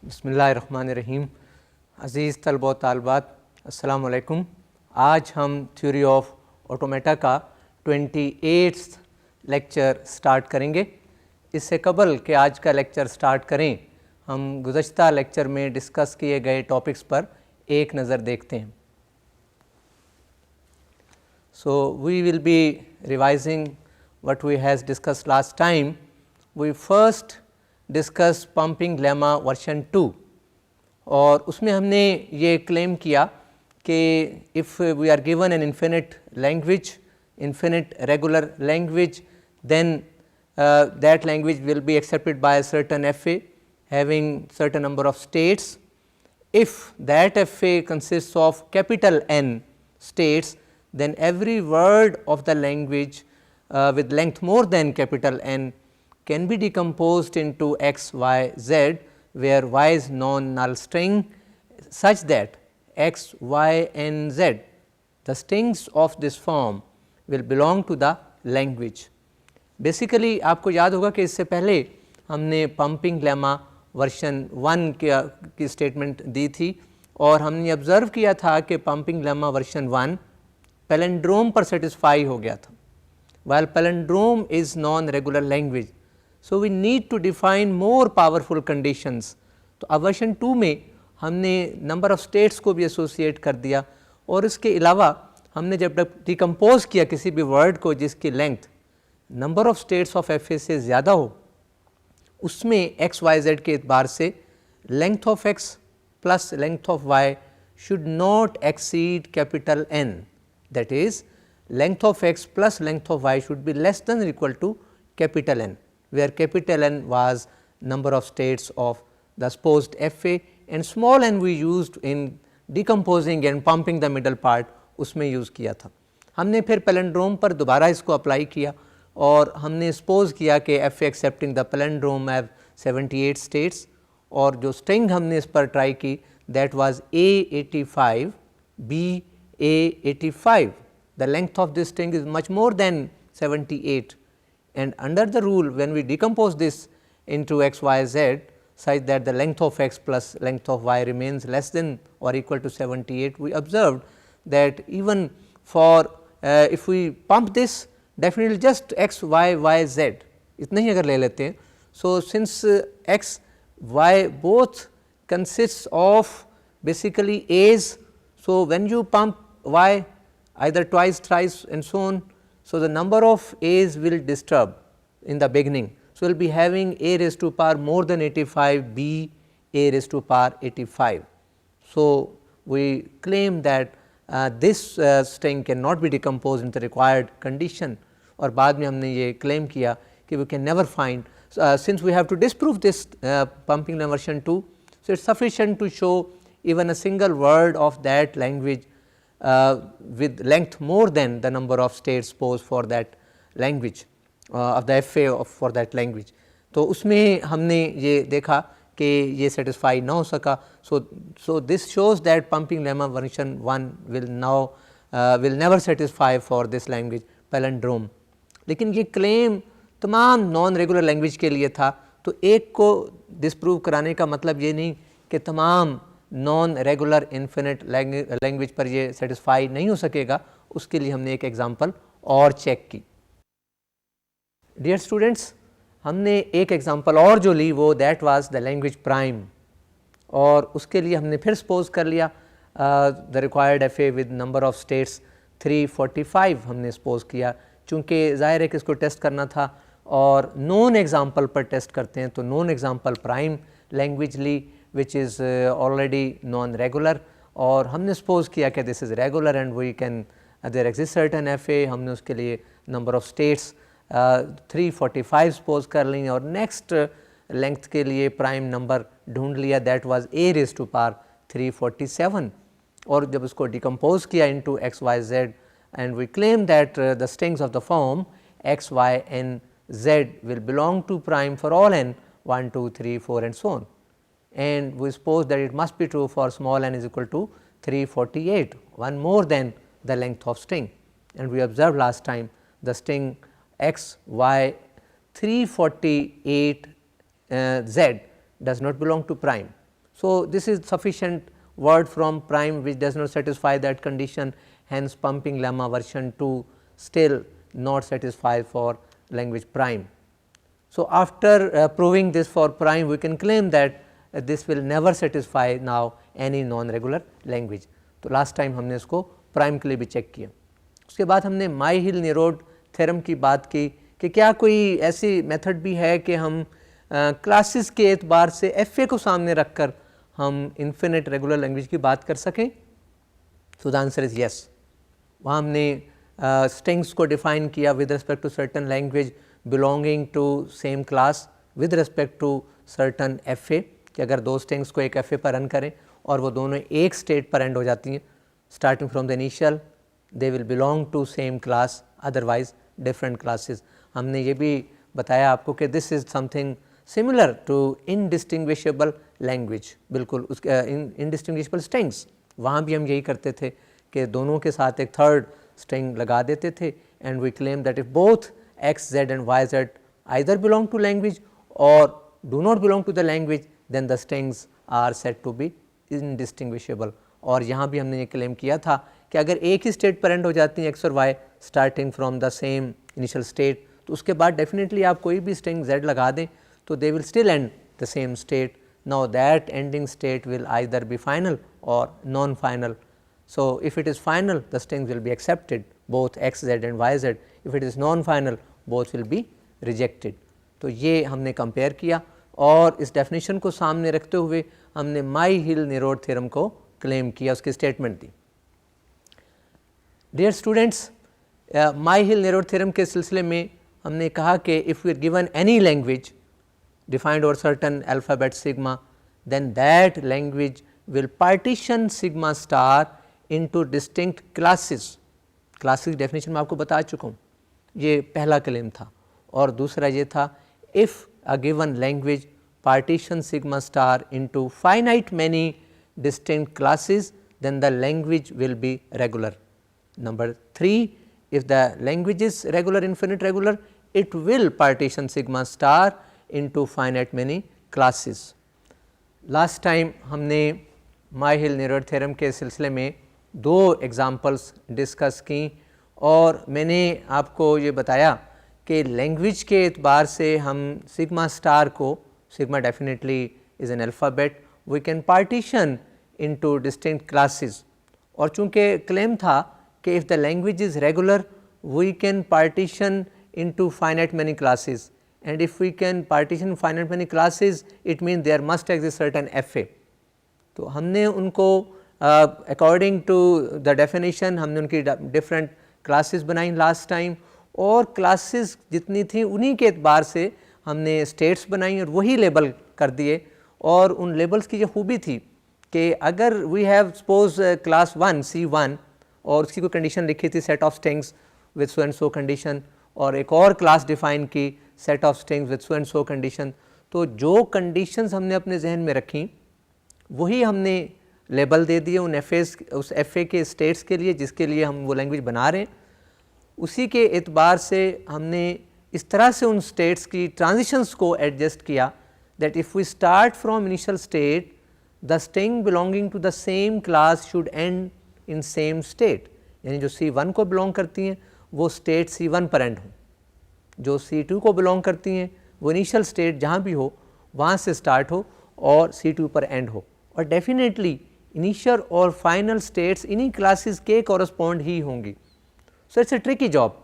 बिस्मिल्लाहिर्रहमानिर्रहीम। अज़ीज़ तलबा तालबात अस्सलाम वालेकुम। आज हम थ्योरी ऑफ ऑटोमेटा का 28th लेक्चर स्टार्ट करेंगे। इससे कबल कि आज का लेक्चर स्टार्ट करें, हम गुज़श्ता लेक्चर में डिस्कस किए गए टॉपिक्स पर एक नज़र देखते हैं। So we will be revising what we has discussed last time. We first discuss pumping lemma version 2 और उसमें हमने ये क्लेम किया कि if we are given an infinite language, infinite regular language, then that language will be accepted by a certain FA having certain number of states. If that FA consists of capital N states, then every word of the language with length more than capital N can be decomposed into x, y, z, where y is non-null string such that x, y and z, the strings of this form will belong to the language. Basically आपको याद होगा कि इससे पहले हमने pumping lemma version 1 की statement दी थी और हमने ऑब्ज़र्व किया था कि pumping lemma वर्जन 1 पैलिंड्रोम पर सेटिस्फाई हो गया था, while palindrome is non-regular language. So we need to define more powerful conditions. तो अब वर्जन 2 में हमने नंबर ऑफ स्टेट्स को भी एसोसिएट कर दिया और इसके अलावा हमने जब डिकम्पोज किया किसी भी वर्ड को जिसकी length number of states of F A से ज़्यादा हो, उसमें एक्स वाई जेड के एतबार से length of X plus length of Y should not exceed capital N. That is, length of x plus length of y should be less than or equal to capital N, where capital N was number of states of the supposed FA and small n we used in decomposing and pumping the middle part, उसमें use किया था. हमने फिर palindrome पर दोबारा इसको apply किया और हमने सपोज किया कि FA accepting the palindrome have 78 states और जो स्ट्रिंग हमने इस पर ट्राई की that was A85 B A85. The length of this string is much more than 78 and under the rule when we decompose this into x, y, z such that the length of x plus length of y remains less than or equal to 78, we observed that even for if we pump this definitely just x, y, y, z इतना ही अगर ले लेते हैं. So since x, y both consists of basically a's, so when you pump y either twice, thrice and so on, so the number of a's will disturb in the beginning. So we will be having a raised to power more than 85 b a raised to power 85. So we claim that this string cannot be decomposed into the required condition और बाद में हमने ये claim किया कि we can never find since we have to disprove this pumping lemma version 2, so it is sufficient to show even a single word of that language with length more than the number of states posed for that language of the FA for that language. तो उसमें हमने ये देखा कि ये satisfy ना हो सका. So this shows that pumping lemma version 1 will now will never satisfy for this language palindrome. लेकिन ये claim तमाम नॉन रेगुलर लैंग्वेज के लिए था. तो एक को डिस्प्रूव कराने का मतलब ये नहीं कि तमाम नॉन रेगुलर इन्फिनिट लैंग्वेज पर ये सेटिस्फाई नहीं हो सकेगा. उसके लिए हमने एक एग्जांपल और चेक की. डियर स्टूडेंट्स, हमने एक एग्जांपल और जो ली वो that was the language prime और उसके लिए हमने फिर सपोज कर लिया the required FA with number of states 345 हमने सपोज किया. चूँकि ज़ाहिर है कि इसको टेस्ट करना था और नॉन एग्जांपल पर टेस्ट करते हैं तो नॉन एग्जांपल प्राइम लैंग्वेज ली which is already non-regular और हमने suppose किया कि this is regular and we can there exists certain FA. हमने उसके लिए number of states 345 suppose कर ली और next length के लिए prime number ढूंढ लिया that was a raised to power 347 और जब उसको decompose किया into x, y, z and we claim that the strings of the form x, y and z will belong to prime for all n 1, 2, 3, 4 and so on. And we suppose that it must be true for small n is equal to 348, one more than the length of string. And we observed last time the string x, y 348 z does not belong to prime. So, this is sufficient word from prime which does not satisfy that condition, hence pumping lemma version 2 still not satisfied for language prime. So, after proving this for prime, we can claim that this will never satisfy now any non regular language. तो last time हमने इसको prime के लिए भी check किया। उसके बाद हमने माई हिल नीरोड थ्योरम की बात की कि क्या कोई ऐसी मेथड भी है कि हम क्लासेस के एतबार से एफ ए को सामने रखकर हम इन्फिनिट रेगुलर लैंग्वेज की बात कर सकें। So the answer is yes. वहाँ हमने स्ट्रिंग्स को डिफाइन किया with respect to certain language belonging to same class with respect to certain F A, कि अगर दो स्ट्रिंग्स को एक एफ ए पर रन करें और वो दोनों एक स्टेट पर एंड हो जाती हैं, starting from the initial they will belong to same class, otherwise different classes. हमने ये भी बताया आपको कि this is something similar to indistinguishable language, बिल्कुल उसके इनडिस्टिंग्विशेबल स्ट्रिंग्स, वहाँ भी हम यही करते थे कि दोनों के साथ एक थर्ड स्ट्रिंग लगा देते थे and we claim that if both x, z and y, z either belong to language or do not belong to the language, then the strings are said to be indistinguishable। और यहाँ भी हमने ये claim किया था कि अगर एक ही स्टेट पर एंड हो जाती हैं x और y starting from the same initial state, तो उसके बाद डेफिनेटली आप कोई भी स्ट्रिंग z लगा दें तो they will still end the same state. Now that ending state will either be final or non final. So, if it is final, the strings will be accepted, both x, z and y, z. If it is non-final, both will be rejected. तो ये हमने compare किया और इस definition को सामने रखते हुए हमने माई हिल नीरोड थ्योरम को क्लेम किया, उसकी स्टेटमेंट दी। Dear students, Myhill Nerode theorem के सिलसिले में हमने कहा कि if we are given any language defined over certain alphabet sigma, then that language will partition sigma star into distinct classes. Classes definition मैं आपको बता चुका हूँ, ये पहला क्लेम था। और दूसरा ये था if a given language partition sigma star into finite many distinct classes, then the language will be regular. Number 3, if the language is regular, infinite regular, it will partition sigma star into finite many classes। Last time हमने माई हिल Nerode theorem के सिलसिले में 2 examples discuss की और मैंने आपको ये बताया कि लैंग्वेज के एतबार से हम सिग्मा स्टार को, sigma definitely is an alphabet, we can partition into distinct classes. और चूँकि क्लेम था कि if the language is regular we can partition into finite many classes, and if we can partition finite many classes, it means there must exist certain FA। तो हमने उनको according to the definition हमने उनकी different classes बनाई last time, और classes जितनी थी उन्हीं के एतबार से हमने स्टेट्स बनाई और वही लेबल कर दिए। और उन लेबल्स की ये खूबी थी कि अगर we have suppose class 1 C1 और उसकी कोई कंडीशन लिखी थी set of strings with so and so condition, और एक और क्लास डिफाइन की set of strings with so and so condition, तो जो कंडीशंस हमने अपने जहन में रखी वही हमने लेबल दे दिए उन उस FA के स्टेट्स के लिए जिसके लिए हम वो लैंग्वेज बना रहे हैं। उसी के एतबार से हमने इस तरह से उन स्टेट्स की ट्रांजिशंस को एडजस्ट किया that if we start from initial state the string belonging to the same class should end in same state, यानी जो C1 को बिलोंग करती हैं वो स्टेट C1 पर एंड हो, जो C2 को बिलोंग करती हैं वो इनिशियल स्टेट जहाँ भी हो वहाँ से स्टार्ट हो और C2 पर एंड हो। और डेफिनेटली इनिशियल और फाइनल स्टेट्स इन्हीं क्लासेस के कॉरस्पॉन्ड ही होंगी। So it's a tricky job,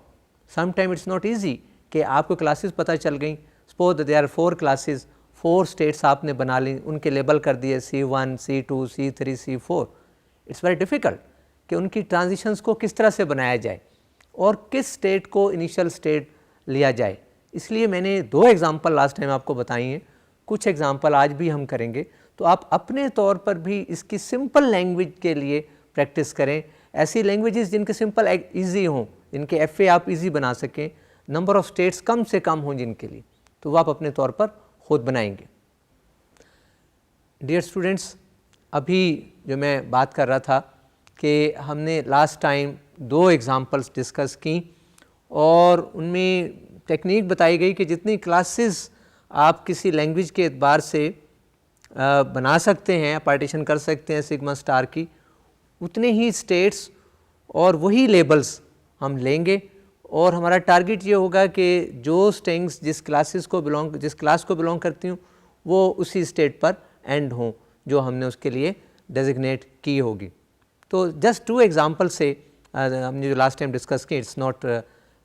some time it's not easy कि आपको क्लासेस पता चल गई, suppose there are 4 classes, 4 states आपने बना ली, उनके लेबल कर दिए C1 C2 C3 C4। It's very difficult कि उनकी ट्रांजिशंस को किस तरह से बनाया जाए और किस स्टेट को इनिशियल स्टेट लिया जाए। इसलिए मैंने 2 एग्जाम्पल लास्ट टाइम आपको बताई हैं, कुछ एग्जाम्पल आज भी हम करेंगे। तो आप अपने तौर पर भी इसकी सिंपल लैंग्वेज के लिए प्रैक्टिस करें, ऐसी लैंग्वेजेस जिनके सिंपल ईजी हों, जिनके FA आप ईजी बना सकें, नंबर ऑफ़ स्टेट्स कम से कम हों जिनके लिए, तो वो आप अपने तौर पर खुद बनाएंगे। डियर स्टूडेंट्स, अभी जो मैं बात कर रहा था कि हमने लास्ट टाइम 2 एग्जाम्पल्स डिस्कस की और उनमें टेक्निक बताई गई कि जितनी क्लासेस आप किसी लैंग्वेज के एतबार से बना सकते हैं, पार्टीशन कर सकते हैं सिग्मा स्टार की, उतने ही स्टेट्स और वही लेबल्स हम लेंगे और हमारा टारगेट ये होगा कि जो स्ट्रिंग्स जिस क्लास को बिलोंग करती हूँ वो उसी स्टेट पर एंड हों जो हमने उसके लिए डेजिग्नेट की होगी। तो जस्ट 2 एग्जांपल से हमने जो लास्ट टाइम डिस्कस की, it's not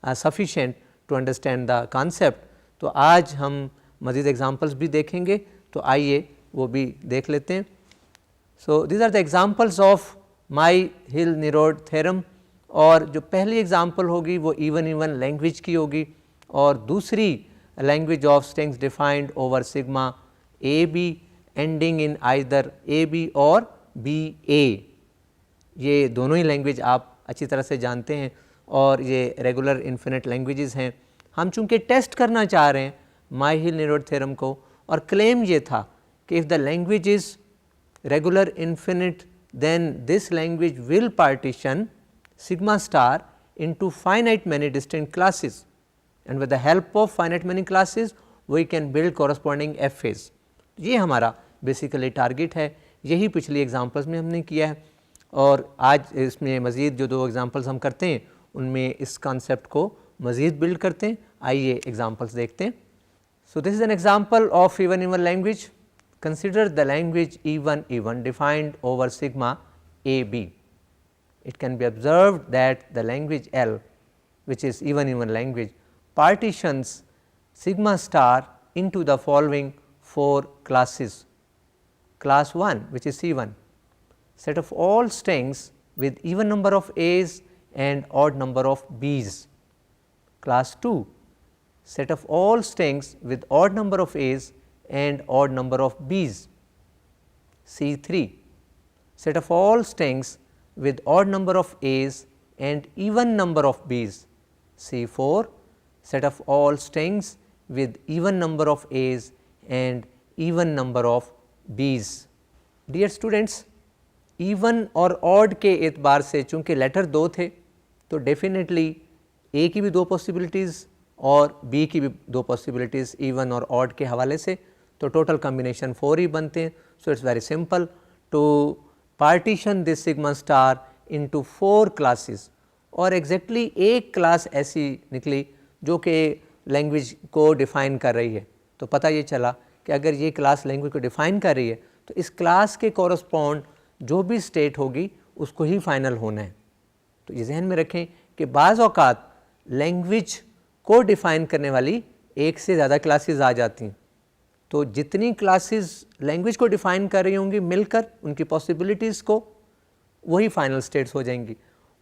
sufficient to understand the concept. तो आज हम मज़ीद एग्जांपल्स भी देखेंगे, तो आइए वो भी देख लेते हैं। So these are the examples of Myhill Nerode theorem, और जो पहली एग्जांपल होगी वो इवन लैंग्वेज की होगी और दूसरी language of strings defined over sigma A B ending in either A B और बी ए। ये दोनों ही लैंग्वेज आप अच्छी तरह से जानते हैं और ये रेगुलर इन्फिनिट लैंग्वेजेस हैं। हम चूँकि टेस्ट करना चाह रहे हैं माई-हिल-नीरोड थ्योरम को, और क्लेम ये था कि if the language is regular infinite then this language will partition sigma star into finite many distinct classes, and with the help of finite many classes we can build corresponding FAs। ये हमारा basically target है, यही पिछली examples में हमने किया है और आज इसमें मज़ीद जो 2 एग्जांपल्स हम करते हैं उनमें इस कॉन्सेप्ट को मज़ीद बिल्ड करते हैं। आइए एग्जांपल्स देखते हैं। So this is an example of even language. Consider the language E1 defined over sigma AB. It can be observed that the language L, which is even language, partitions sigma star into the following 4 classes. Class 1, which is C1, set of all strings with even number of A's and odd number of B's. Class 2, set of all strings with odd number of A's and odd number of B's. C3, set of all strings with odd number of A's and even number of B's. C4, set of all strings with even number of A's and even number of B's. Dear students, even और odd के एतबार से चूँकि letter 2 थे तो definitely A की भी 2 possibilities और B की भी 2 पॉसिबिलिटीज़ इवन और odd के हवाले से, तो टोटल कॉम्बिनेशन 4 ही बनते हैं। So it's very simple to partition this sigma star into 4 classes, और एग्जैक्टली एक क्लास ऐसी निकली जो कि लैंग्वेज को डिफ़ाइन कर रही है। तो पता ये चला कि अगर ये क्लास लैंग्वेज को डिफ़ाइन कर रही है तो इस क्लास के कॉरस्पॉन्ड जो भी स्टेट होगी उसको ही फाइनल होना है। तो ये जहन में रखें कि बाज़ औक़ात लैंग्वेज को डिफ़ाइन करने वाली एक से ज़्यादा क्लासेस आ जाती हैं, तो जितनी क्लासेस लैंग्वेज को डिफ़ाइन कर रही होंगी मिलकर उनकी पॉसिबिलिटीज़ को वही फाइनल स्टेट्स हो जाएंगी,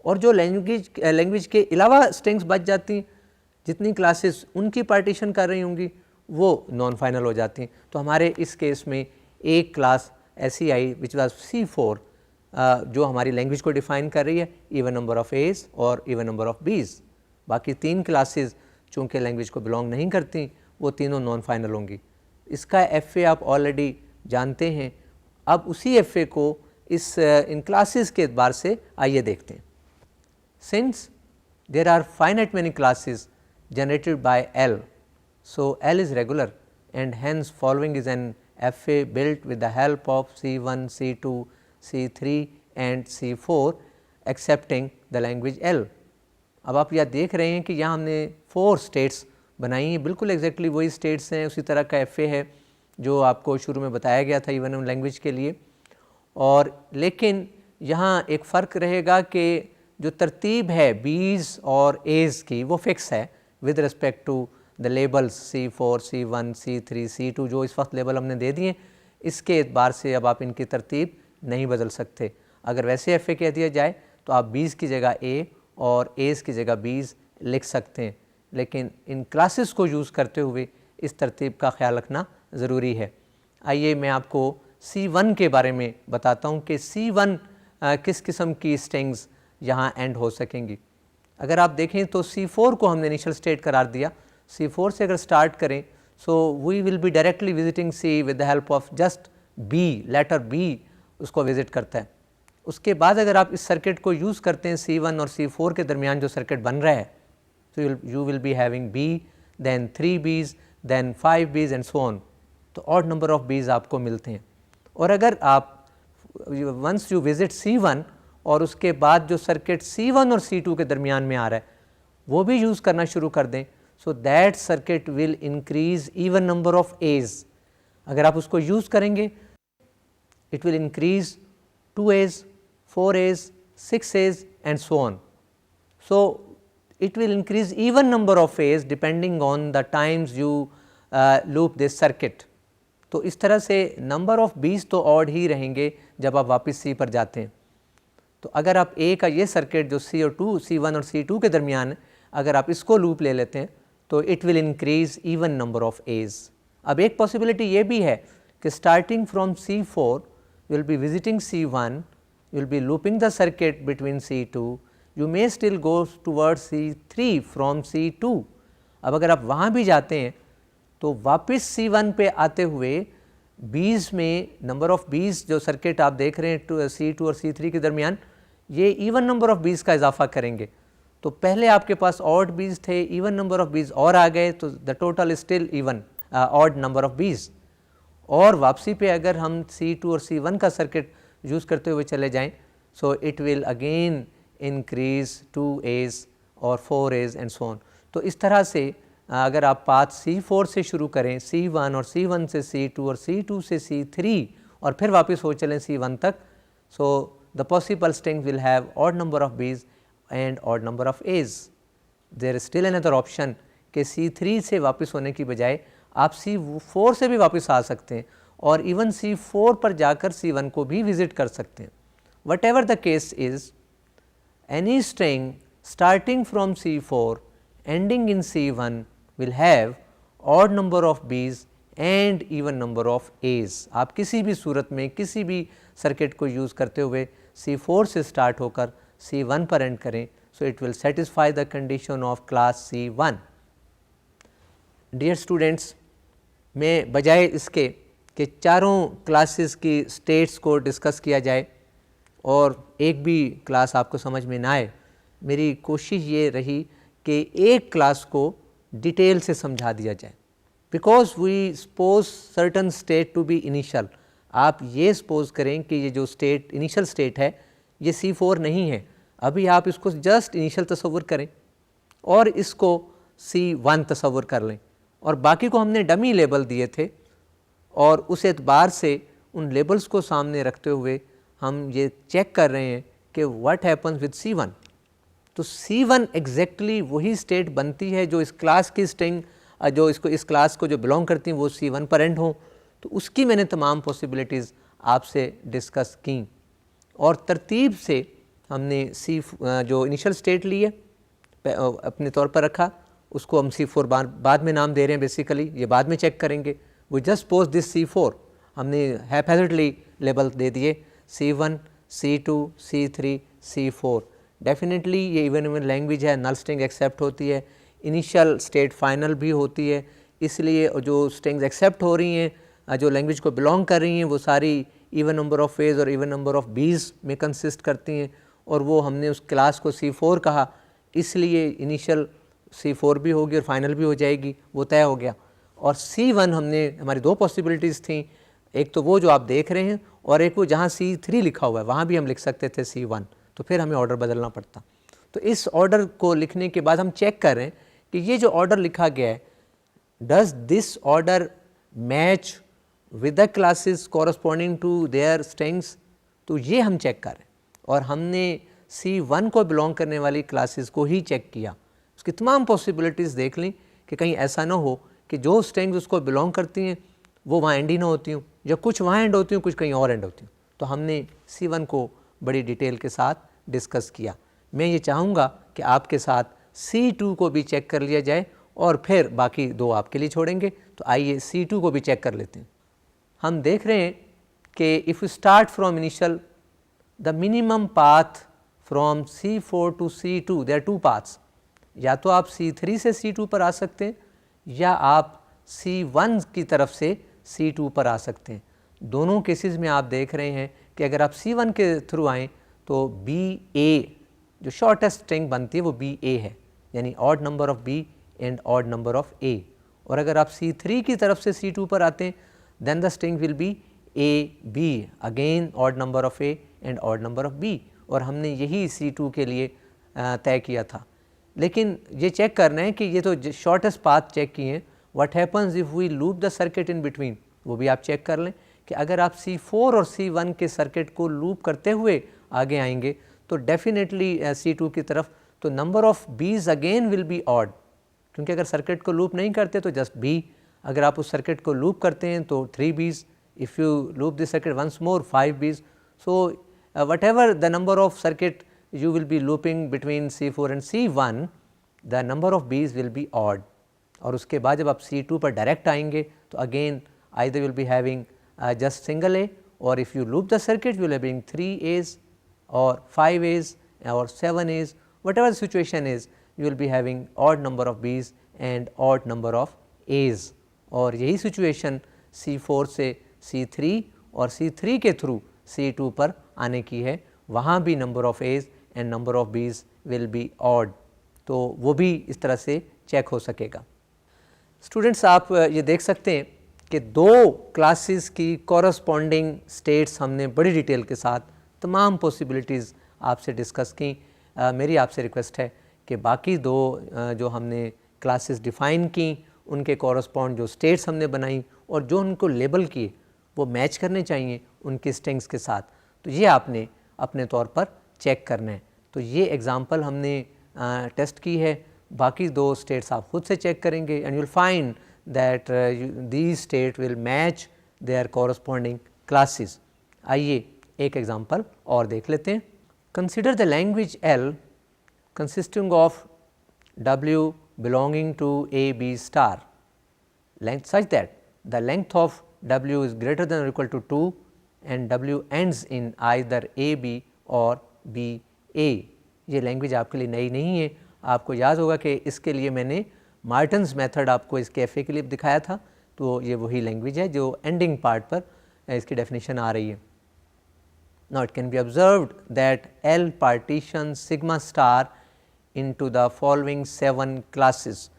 और जो लैंग्वेज के अलावा स्ट्रिंग्स बच जाती हैं जितनी क्लासेस उनकी पार्टीशन कर रही होंगी वो नॉन फाइनल हो जाती हैं। तो हमारे इस केस में एक क्लास ऐसी आई विच वाज C4 जो हमारी लैंग्वेज को डिफ़ाइन कर रही है, इवन नंबर ऑफ़ A's और इवन नंबर ऑफ़ B's। बाकी 3 क्लासेस चूँकि लैंग्वेज को बिलोंग नहीं करती वो तीनों नॉन फाइनल होंगी। इसका FA आप ऑलरेडी जानते हैं। अब उसी FA को इन क्लासेस के एतबार से आइए देखते हैं। Since there are finite many classes generated by L, so L is regular and hence following is an FA built with the help of C1, C2, C3 and C4 accepting the language L। अब आप यह देख रहे हैं कि यहाँ हमने 4 states बनाई हैं, बिल्कुल एग्जैक्टली वही स्टेट्स हैं, उसी तरह का FA है जो आपको शुरू में बताया गया था इवन लैंग्वेज के लिए। और लेकिन यहाँ एक फ़र्क रहेगा कि जो तरतीब है B's और A's की वो फिक्स है with respect to the labels C4, C1, C3, C2 जो इस वक्त लेबल हमने दे दिए, इसके एतबार से अब आप इनकी तरतीब नहीं बदल सकते। अगर वैसे FA कह दिया जाए तो आप B's की जगह A और A's की जगह B's लिख सकते हैं, लेकिन इन क्लासेस को यूज़ करते हुए इस तरतीब का ख्याल रखना ज़रूरी है। आइए मैं आपको C1 के बारे में बताता हूँ कि C1 किस किस्म की स्ट्रिंग्स यहाँ एंड हो सकेंगी। अगर आप देखें तो C4 को हमने इनिशियल स्टेट करार दिया। C4 से अगर स्टार्ट करें so we will be directly visiting C with the help of just B, letter B उसको विज़िट करता है। उसके बाद अगर आप इस सर्किट को यूज़ करते हैं C1 और C4 के दरमियान जो सर्किट बन रहा है, so you will be having B, then 3 B's, then 5 B's and so on। तो ऑड नंबर ऑफ B's आपको मिलते हैं। और अगर आप वंस यू विजिट C1 और उसके बाद जो सर्किट C1 और C2 के दरमियान में आ रहा है वो भी यूज़ करना शुरू कर दें, so that circuit will increase even number of edge. अगर आप उसको यूज़ करेंगे it will increase 2 A's, 4 A's, 6 A's and so on. So, it will increase even number of A's depending on the times you loop this circuit. तो इस तरह से number of B's तो odd ही रहेंगे जब आप वापस C पर जाते हैं। तो अगर आप A का ये सर्किट जो C1 और C2 के दरमियान अगर आप इसको लूप ले लेते हैं तो it will increase even number of A's। अब एक पॉसिबिलिटी ये भी है कि starting from C4 you will be visiting C1, you will be looping the circuit between C2, you may still go towards C3 from C2। अब अगर आप वहाँ भी जाते हैं तो वापस C1 पे आते हुए B's में नंबर ऑफ B's जो सर्किट आप देख रहे हैं C2 और C3 के दरमियान ये इवन नंबर ऑफ B's का इजाफा करेंगे। तो पहले आपके पास ऑड B's थे, इवन नंबर ऑफ B's और आ गए तो the total still even odd number of B's। और वापसी पे अगर हम C2 और C1 का सर्किट यूज़ करते हुए चले जाएं सो it will again increase 2 A's और 4 A's एंड सो ऑन। तो इस तरह से अगर आप पाथ C4 से शुरू करें C1 और C1 से C2 और C2 से C3 और फिर वापस हो चलें C1 तक, so the possible string will have odd number of B's and odd number of A's। There is still another option कि C3 से वापस होने की बजाय आप C4 से भी वापस आ सकते हैं और इवन C4 पर जाकर C1 को भी विजिट कर सकते हैं। What ever the case is, any string starting from C4 ending in C1 will have odd number of B's and even number of A's। आप किसी भी सूरत में किसी भी सर्किट को यूज़ करते हुए C4 से स्टार्ट होकर C1 पर एंड करें, so it will satisfy the condition of class C1। Dear students, मैं बजाय इसके कि चारों क्लासेस की स्टेट्स को डिस्कस किया जाए और एक भी क्लास आपको समझ में ना आए, मेरी कोशिश ये रही कि एक क्लास को डिटेल से समझा दिया जाए। Because we suppose certain state to be initial. आप ये सपोज करें कि ये जो स्टेट इनिशियल स्टेट है ये C4 नहीं है, अभी आप इसको जस्ट इनिशियल तस्वुर करें और इसको C1 तस्वुर कर लें और बाकी को हमने डमी लेबल दिए थे और उस एतबार से उन लेबल्स को सामने रखते हुए हम ये चेक कर रहे हैं कि व्हाट हैपन्स विद C1। तो C1 एग्जैक्टली वही स्टेट बनती है जो इस क्लास की स्ट्रिंग जो इसको इस क्लास को जो बिलोंग करती हैं वो C1 पर एंड हो। तो उसकी मैंने तमाम पॉसिबिलिटीज़ आपसे डिस्कस की और तरतीब से हमने जो इनिशियल स्टेट ली है अपने तौर पर रखा, उसको हम C4 बाद में नाम दे रहे हैं, बेसिकली ये बाद में चेक करेंगे। We just pose this C4, हमने हैपहैज़र्डली लेबल दे दिए C1, C2, C3, C4। Definitely ये इवन लैंग्वेज है, नल स्ट्रिंग एक्सेप्ट होती है, इनिशियल स्टेट फाइनल भी होती है, इसलिए जो स्ट्रिंग्स एक्सेप्ट हो रही हैं जो लैंग्वेज को बिलोंग कर रही हैं वो सारी इवन नंबर ऑफ A's और इवन नंबर ऑफ B's में कंसिस्ट करती हैं और वो हमने उस क्लास को C4 कहा, इसलिए इनिशियल C4 भी होगी और फाइनल भी हो जाएगी, वो तय हो गया। और C1 हमने हमारी दो पॉसिबिलिटीज़ थी, एक तो वो जो आप देख रहे हैं और एक वो जहाँ C3 लिखा हुआ है वहाँ भी हम लिख सकते थे C1, तो फिर हमें ऑर्डर बदलना पड़ता। तो इस ऑर्डर को लिखने के बाद हम चेक कर रहे हैं कि ये जो ऑर्डर लिखा गया है does this order match with the classes corresponding to their strings. तो ये हम चेक कर रहे हैं और हमने C1 को बिलोंग करने वाली क्लासेस को ही चेक किया, उसकी तमाम पॉसिबिलिटीज़ देख ली कि कहीं ऐसा ना हो कि जो स्ट्रिंग्स उसको बिलोंग करती हैं वो वहाँ एंड ही ना होती हूँ या कुछ वहाँ एंड होती हूँ कुछ कहीं और एंड होती हूँ। तो हमने C1 को बड़ी डिटेल के साथ डिस्कस किया। मैं ये चाहूँगा कि आपके साथ C2 को भी चेक कर लिया जाए और फिर बाकी दो आपके लिए छोड़ेंगे। तो आइए C2 को भी चेक कर लेते हैं। हम देख रहे हैं कि if you start from initial the minimum path from C4 to C2 there are two paths, या तो आप C3 से C2 पर आ सकते हैं या आप C1 की तरफ से C2 पर आ सकते हैं। दोनों केसेस में आप देख रहे हैं कि अगर आप C1 के थ्रू आएँ तो BA जो शॉर्टेस्ट स्ट्रिंग बनती है वो BA है, यानी odd number of B and odd number of A। और अगर आप C3 की तरफ से C2 पर आते हैं then the string will be A B, again odd number of A and odd number of B, और हमने यही C2 के लिए तय किया था। लेकिन ये चेक करना है कि ये तो शॉर्टेस्ट पाथ चेक किए हैं, what happens if we loop the circuit in between, वो भी आप चेक कर लें कि अगर आप C4 और C1 के सर्किट को लूप करते हुए आगे आएंगे तो डेफिनेटली C2 की तरफ, तो नंबर ऑफ बीज अगेन विल बी ऑड, क्योंकि अगर सर्किट को लूप नहीं करते तो जस्ट B, अगर आप उस सर्किट को लूप करते हैं तो 3 B's, if you loop this circuit once more 5 B's, so whatever the number of circuit you will be looping between C4 and C1, the number of B's will be odd. और उसके बाद जब आप C2 पर direct आएंगे तो again either will be having just single A, or if you loop the circuit you will be having 3 A's or 5 A's or 7 A's, whatever the situation is you will be having odd number of B's and odd number of A's. और यही situation C4 से C3 और C3 के through C2 पर आने की है, वहाँ भी number of A's and number of B's will be odd, तो वो भी इस तरह से चेक हो सकेगा। स्टूडेंट्स, आप ये देख सकते हैं कि दो क्लासेस की कॉरस्पॉन्डिंग स्टेट्स हमने बड़ी डिटेल के साथ तमाम पॉसिबिलिटीज़ आपसे डिस्कस की। मेरी आपसे रिक्वेस्ट है कि बाकी दो जो हमने क्लासेस डिफ़ाइन की उनके कॉरस्पॉन्ड जो स्टेट्स हमने बनाई और जो उनको लेबल किए वो मैच करने चाहिए उनकी स्ट्रिंग्स के साथ, तो ये आपने अपने तौर पर चेक करना है। तो ये एग्ज़ाम्पल हमने टेस्ट की है, बाकी दो स्टेट्स आप खुद से चेक करेंगे and you will find that these state will match there corresponding classes. आइए एक एग्ज़ाम्पल और देख लेते हैं। Consider the language L consisting of W belonging to A B star length such that the length of W is greater than or equal to 2 and W ends in either A B or B A। ये language आपके लिए नई नहीं है, आपको याद होगा कि इसके लिए मैंने मार्टन्स मेथड आपको इसके FA के लिए दिखाया था, तो ये वही लैंग्वेज है जो एंडिंग पार्ट पर इसकी डेफिनेशन आ रही है। Now it can be observed that L partitions sigma star into the following 7 classes।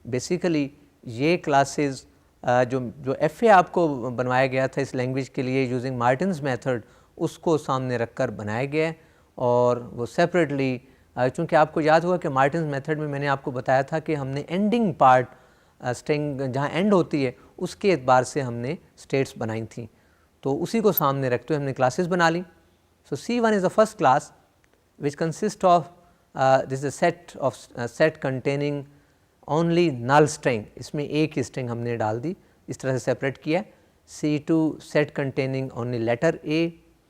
Basically ये क्लासेस जो FA आपको बनवाया गया था इस लैंग्वेज के लिए यूजिंग मार्टिन्स मेथड, उसको सामने रखकर बनाया गया है और वो सेपरेटली, चूँकि आपको याद होगा कि मार्टिन्स मेथड में मैंने आपको बताया था कि हमने एंडिंग पार्ट स्ट्रिंग जहाँ एंड होती है उसके एतबार से हमने स्टेट्स बनाई थी, तो उसी को सामने रखते हुए हमने क्लासेस बना ली। So C1 is the first class which consist of this is a set containing only null string, इसमें एक ही स्ट्रिंग हमने डाल दी, इस तरह से सेपरेट किया। C2 set containing only letter A,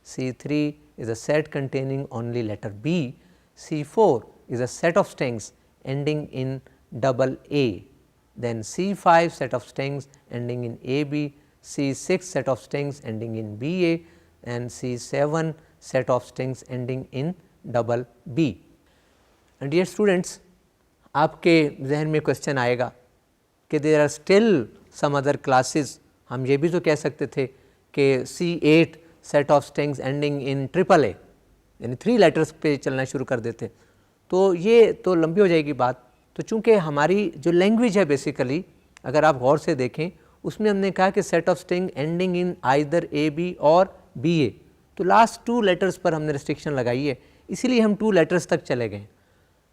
C3 is a set containing only letter B, C4 is a set of strings ending in double A, then C5 set of strings ending in AB, C6 set of strings ending in BA and C7 set of strings ending in double B। And dear students, आपके जहन में question आएगा कि there are still some other classes, हम ये भी तो कह सकते थे कि C8 set of strings ending in triple A, यानी 3 लेटर्स पे चलना शुरू कर देते, तो ये तो लंबी हो जाएगी बात। तो चूँकि हमारी जो लैंग्वेज है बेसिकली, अगर आप गौर से देखें उसमें हमने कहा कि set of string ending in either A B और बी ए, तो लास्ट 2 लेटर्स पर हमने रिस्ट्रिक्शन लगाई है, इसीलिए हम 2 लेटर्स तक चले गए।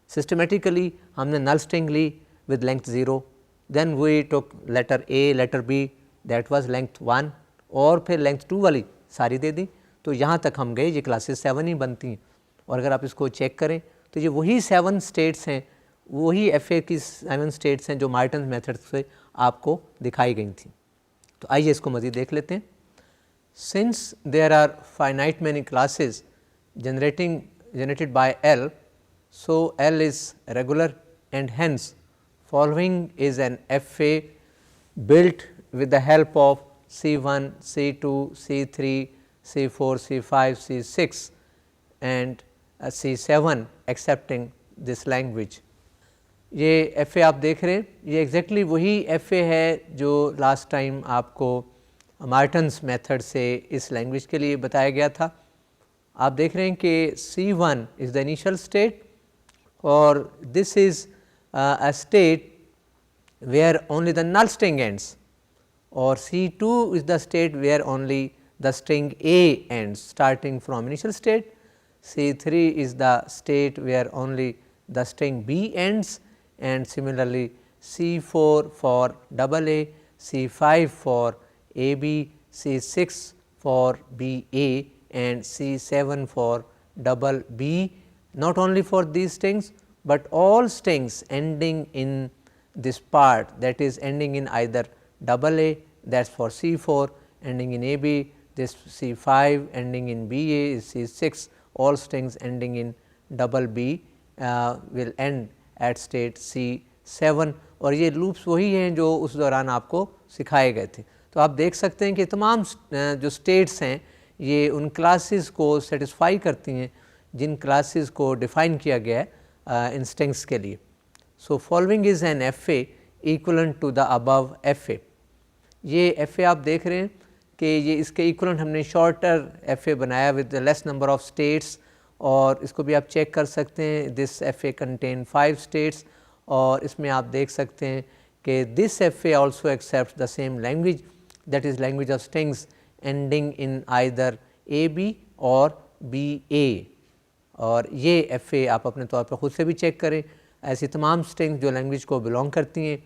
सिस्टमेटिकली हमने नल स्ट्रिंग ली with length 0, then we took letter A letter B that was length 1 और फिर लेंथ 2 वाली सारी दे दी, तो यहाँ तक हम गए, ये क्लासेस 7 ही बनती हैं। और अगर आप इसको चेक करें तो ये वही 7 स्टेट्स हैं, वही FA की 7 स्टेट्स हैं जो मार्टिन्स मेथड से आपको दिखाई गई थी। तो आइए इसको मज़ीद देख लेते हैं। Since there are finite many classes generated by L, so L is regular and hence following is an FA built with the help of C1, C2, C3, C4, C5, C6 and C7 accepting this language। ये FA आप देख रहे हैं, ये exactly वही FA है जो last time आपको मार्टिन्स मेथड से इस लैंग्वेज के लिए बताया गया था। आप देख रहे हैं कि C1 is the initial state और this is a state where only the null string ends, और C2 is the state where only the string A ends starting from initial state. C3 is the state where only the string B ends, and similarly C4 for double A, C5 for AB, C6 for BA, and C7 for double B. Not only for these strings, but all strings ending in this part, that is ending in either double A, that is for C4, ending in AB, this C5, ending in BA is C6, all strings ending in double B will end at state C7, और ये loops वही हैं जो उस दौरान आपको सिखाए गए थे। तो आप देख सकते हैं कि तमाम जो स्टेट्स हैं ये उन क्लासेस को सेटिस्फाई करती हैं जिन क्लासेस को डिफ़ाइन किया गया है इन स्ट्रिंग्स के लिए। So following is an F A equivalent to the above F A. ये एफ ए आप देख रहे हैं कि ये इसके इक्वलेंट हमने शॉर्टर एफ ए बनाया with less number of states, और इसको भी आप चेक कर सकते हैं। This F A contain 5 states, और इसमें आप देख सकते हैं कि this F A also accept the same language, that is language of strings ending in either A B और बी ए। और ये एफ ए आप अपने तौर पर ख़ुद से भी चेक करें। ऐसी तमाम स्ट्रिंग्स जो लैंग्वेज को बिलोंग करती हैं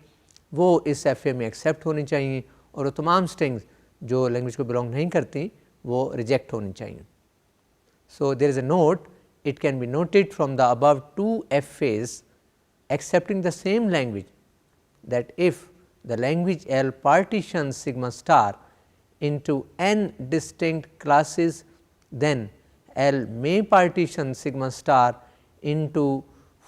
वो इस एफ ए में एक्सेप्ट होनी चाहिए, और वो तमाम स्ट्रिंग्स जो लैंग्वेज को बिलोंग नहीं करती वो रिजेक्ट होनी चाहिए। So there is a note, it can be noted from the above 2 F A's accepting the same language, that if the language L partitions sigma star into n distinct classes, then L may partition sigma star into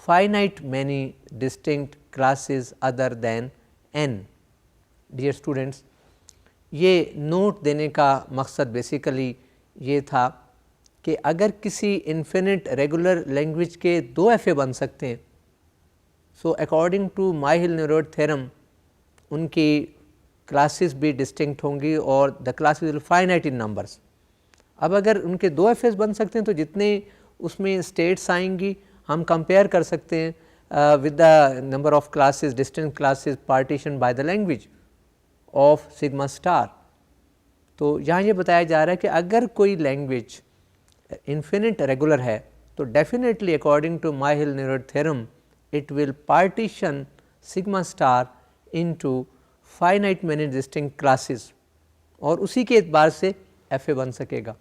finite many distinct classes other than n. Dear students, ये note देने का मकसद basically ये था कि अगर किसी infinite regular language के 2 एफ ए बन सकते हैं, so according to Myhill Nerode theorem उनकी क्लासेस भी डिस्टिंक्ट होंगी और the classes will finite in numbers. अब अगर उनके 2 एफ एस बन सकते हैं तो जितने उसमें स्टेट्स आएंगी हम कंपेयर कर सकते हैं with the number of classes, distinct classes partition by the language of sigma star. तो यहाँ ये बताया जा रहा है कि अगर कोई लैंग्वेज इन्फिनिट रेगुलर है तो definitely according to Myhill Nerode theorem it will partition sigma star into finite many distinct classes, और उसी के एतबार से एफ ए बन सकेगा।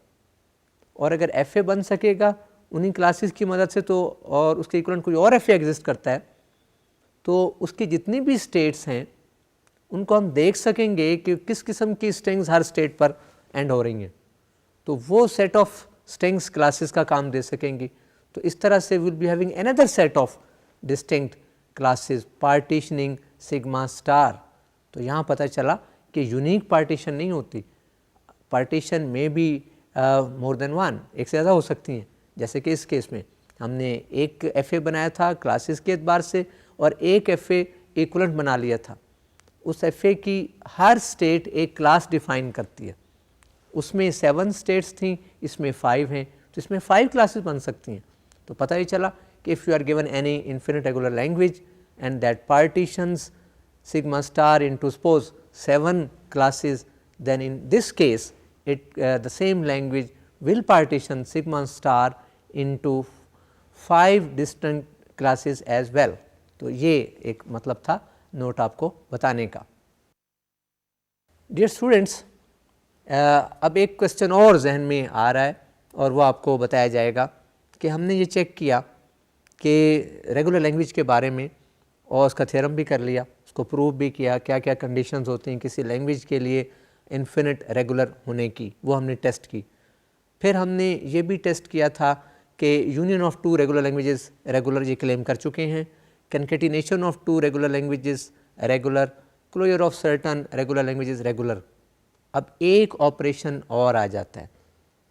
और अगर एफ ए बन सकेगा उन्हीं क्लासेस की मदद से, तो और उसके इक्वलेंट कोई और एफ ए एग्जिस्ट करता है, तो उसकी जितनी भी स्टेट्स हैं उनको हम देख सकेंगे कि किस किस्म की स्ट्रिंग्स हर स्टेट पर एंड हो रही हैं, तो वो सेट ऑफ स्ट्रिंग्स क्लासेस का काम दे सकेंगी। तो इस तरह से will be having another set of distinct classes partitioning sigma star. तो यहाँ पता चला कि यूनिक पार्टीशन नहीं होती, पार्टीशन में भी मोर देन 1, एक से ज़्यादा हो सकती हैं। जैसे कि इस केस में हमने एक एफ ए बनाया था क्लासेस के एतबार से और एक एफ ए इक्वलेंट बना लिया था। उस एफ ए की हर स्टेट एक क्लास डिफाइन करती है, उसमें 7 स्टेट्स थी, इसमें 5 हैं, तो इसमें 5 क्लासेस बन सकती हैं। तो पता ही चला कि if you are given any infinite regular language and that partitions sigma star into suppose 7 classes, then in this case the same language will partition sigma star into 5 distinct classes as well. तो ये एक मतलब था note आपको बताने का। Dear students, अब एक क्वेश्चन और जहन में आ रहा है और वो आपको बताया जाएगा कि हमने ये चेक किया कि रेगुलर लैंग्वेज के बारे में और उसका थ्योरम भी कर लिया, उसको प्रूव भी किया क्या क्या कंडीशंस होती हैं किसी लैंग्वेज के लिए इन्फिनिट रेगुलर होने की, वो हमने टेस्ट की। फिर हमने ये भी टेस्ट किया था कि union of 2 regular languages regular ये क्लेम कर चुके हैं, concatenation of 2 regular languages regular, closure of certain regular languages regular. अब एक ऑपरेशन और आ जाता है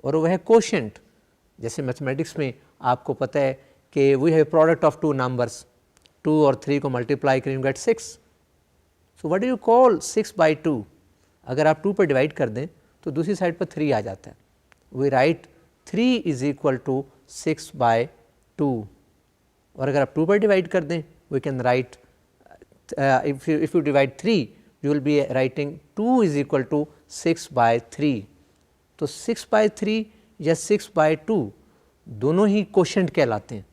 और वह है कोशेंट। जैसे मैथमेटिक्स में आपको पता है कि we have product of 2 numbers, 2 और 3 को मल्टीप्लाई करें you get 6। So what do you call 6 by 2? अगर आप 2 पर डिवाइड कर दें तो दूसरी साइड पर 3 आ जाता है। We write 3 is equal to 6 by 2। और अगर आप 2 पर डिवाइड कर दें we can write if you divide 3 you will be writing 2 is equal to 6 by 3। तो 6/3 या 6/2 दोनों ही कोशेंट कहलाते हैं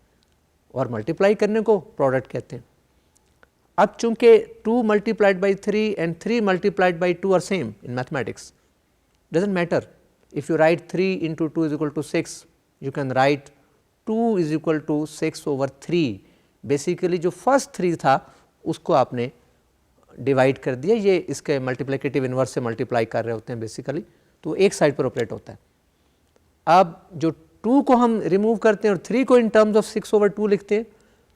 और मल्टीप्लाई करने को प्रोडक्ट कहते हैं। अब चूंकि 2 multiplied by 3 and 3 multiplied by 2 are same in mathematics, doesn't matter if you write 3 into 2 is equal to 6, you can write 2 is equal to 6/3। Basically जो फर्स्ट 3 था उसको आपने डिवाइड कर दिया, ये इसके मल्टीप्लिकेटिव इन्वर्स से मल्टीप्लाई कर रहे होते हैं बेसिकली, तो एक साइड पर ऑपरेट होता है। अब जो 2 को हम रिमूव करते हैं और 3 को इन टर्म्स ऑफ 6/2 लिखते हैं,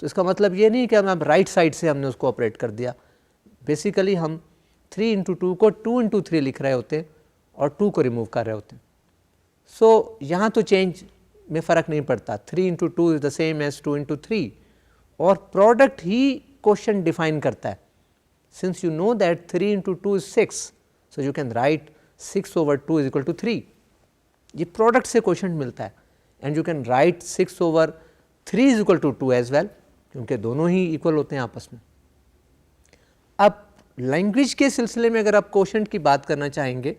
तो इसका मतलब ये नहीं कि हम राइट साइड से हमने उसको ऑपरेट कर दिया। बेसिकली हम 3 into 2 को 2 into 3 लिख रहे होते हैं और 2 को रिमूव कर रहे होते हैं। सो यहाँ तो चेंज में फ़र्क नहीं पड़ता, 3 into 2 is the same as 2 into 3, और प्रोडक्ट ही क्वेश्चन डिफाइन करता है। Since you know that 3 into 2 is 6, so you can right 6/2 is equal to 3। ये प्रोडक्ट से क्वेश्चन मिलता है, and you can write 6/3 is equal to 2 as well, क्योंकि दोनों ही equal होते हैं आपस में। अब लैंग्वेज के सिलसिले में अगर आप क्वोशंट की बात करना चाहेंगे,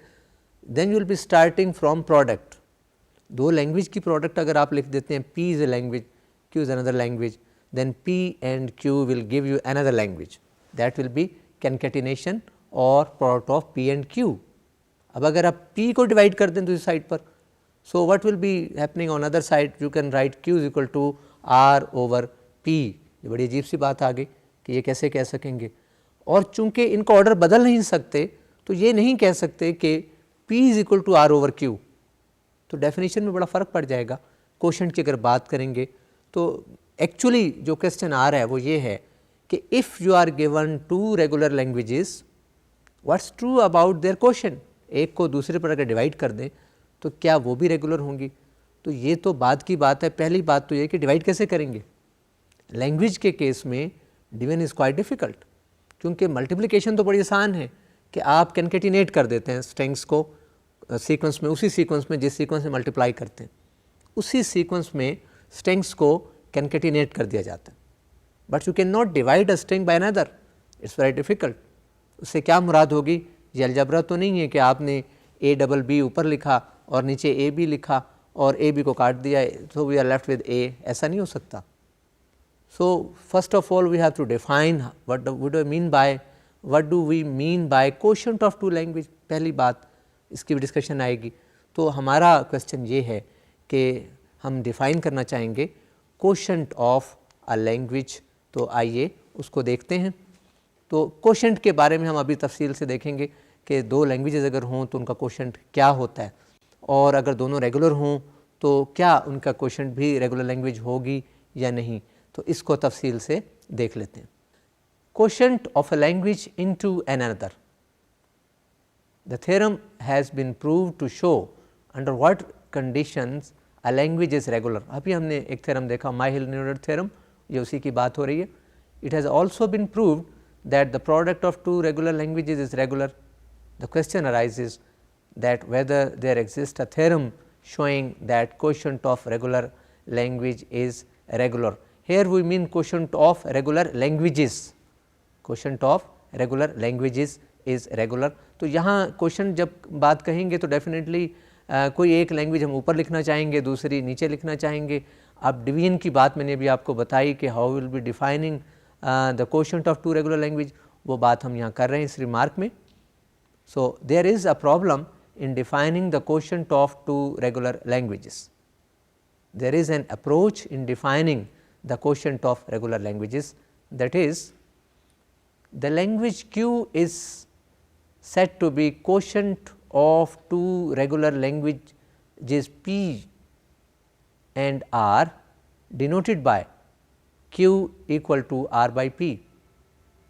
then you will be starting from product. दो लैंग्वेज की प्रोडक्ट अगर आप लिख देते हैं, P is a language, Q is another language, then P and Q will give you another language, that will be concatenation or product of P and Q। अब अगर आप P को डिवाइड कर दें दूसरी साइड पर, so what will be happening on other side, you can write Q is equal to R over P। ये बड़ी अजीब सी बात आ गई कि ये कैसे कह सकेंगे, और चूंकि इनका ऑर्डर बदल नहीं सकते तो ये नहीं कह सकते कि P is equal to R over Q, तो डेफिनेशन में बड़ा फ़र्क पड़ जाएगा। क्वोशंट की अगर बात करेंगे तो एक्चुअली जो क्वेश्चन आ रहा है वो ये है कि if you are given 2 regular languages, what's true about their quotient. एक को दूसरे पर अगर डिवाइड कर दें तो क्या वो भी रेगुलर होंगी, तो ये तो बाद की बात है। पहली बात तो ये कि डिवाइड कैसे करेंगे। लैंग्वेज के केस में डिवीजन इज़ क्वाइट डिफ़िकल्ट, क्योंकि मल्टीप्लिकेशन तो बड़ी आसान है कि आप कैनकेटिनेट कर देते हैं स्ट्रिंग्स को सीक्वेंस में, उसी सीक्वेंस में जिस सीक्वेंस में मल्टीप्लाई करते हैं उसी सीक्वेंस में स्ट्रिंग्स को कैनकेटिनेट कर दिया जाता है। But you can not divide a string by another, it's very difficult. उससे क्या मुराद होगी, ये अलजबरा तो नहीं है कि आपने A ऊपर लिखा और नीचे AB लिखा और AB को काट दिया, so we are left with A, ऐसा नहीं हो सकता। So first of all we have to define what do we mean by quotient of 2 language. पहली बात, इसकी भी डिस्कशन आएगी। तो हमारा क्वेश्चन ये है कि हम डिफ़ाइन करना चाहेंगे क्वोशंट ऑफ अ लैंग्वेज, तो आइए उसको देखते हैं। तो क्वोशंट के बारे में हम अभी तफसील से देखेंगे कि 2 लैंग्वेजेस अगर हों तो उनका क्वोशंट क्या होता है, और अगर दोनों रेगुलर हों तो क्या उनका क्वोशंट भी रेगुलर लैंग्वेज होगी या नहीं, तो इसको तफसील से देख लेते हैं। Quotient of a language into an another. The theorem has been proved to show under what conditions a language is regular। अभी हमने एक थ्योरम देखा, Myhill-Neurer theorem, ये उसी की बात हो रही है। It has also been proved that the product of 2 regular languages is regular। The question arises that whether there exists a theorem showing that quotient of regular language is regular। Here we mean quotient of regular languages, quotient of regular languages is regular. तो यहाँ question जब बात कहेंगे तो definitely कोई एक language हम ऊपर लिखना चाहेंगे, दूसरी नीचे लिखना चाहेंगे। अब डिवीजन की बात मैंने अभी आपको बताई कि how will be defining the quotient of 2 regular language, वो बात हम यहाँ कर रहे हैं इस रिमार्क में। So there is a problem in defining the quotient of 2 regular languages. There is an approach in defining the quotient of regular languages, that is the language Q is said to be quotient of 2 regular languages P and R, denoted by Q equal to R by P।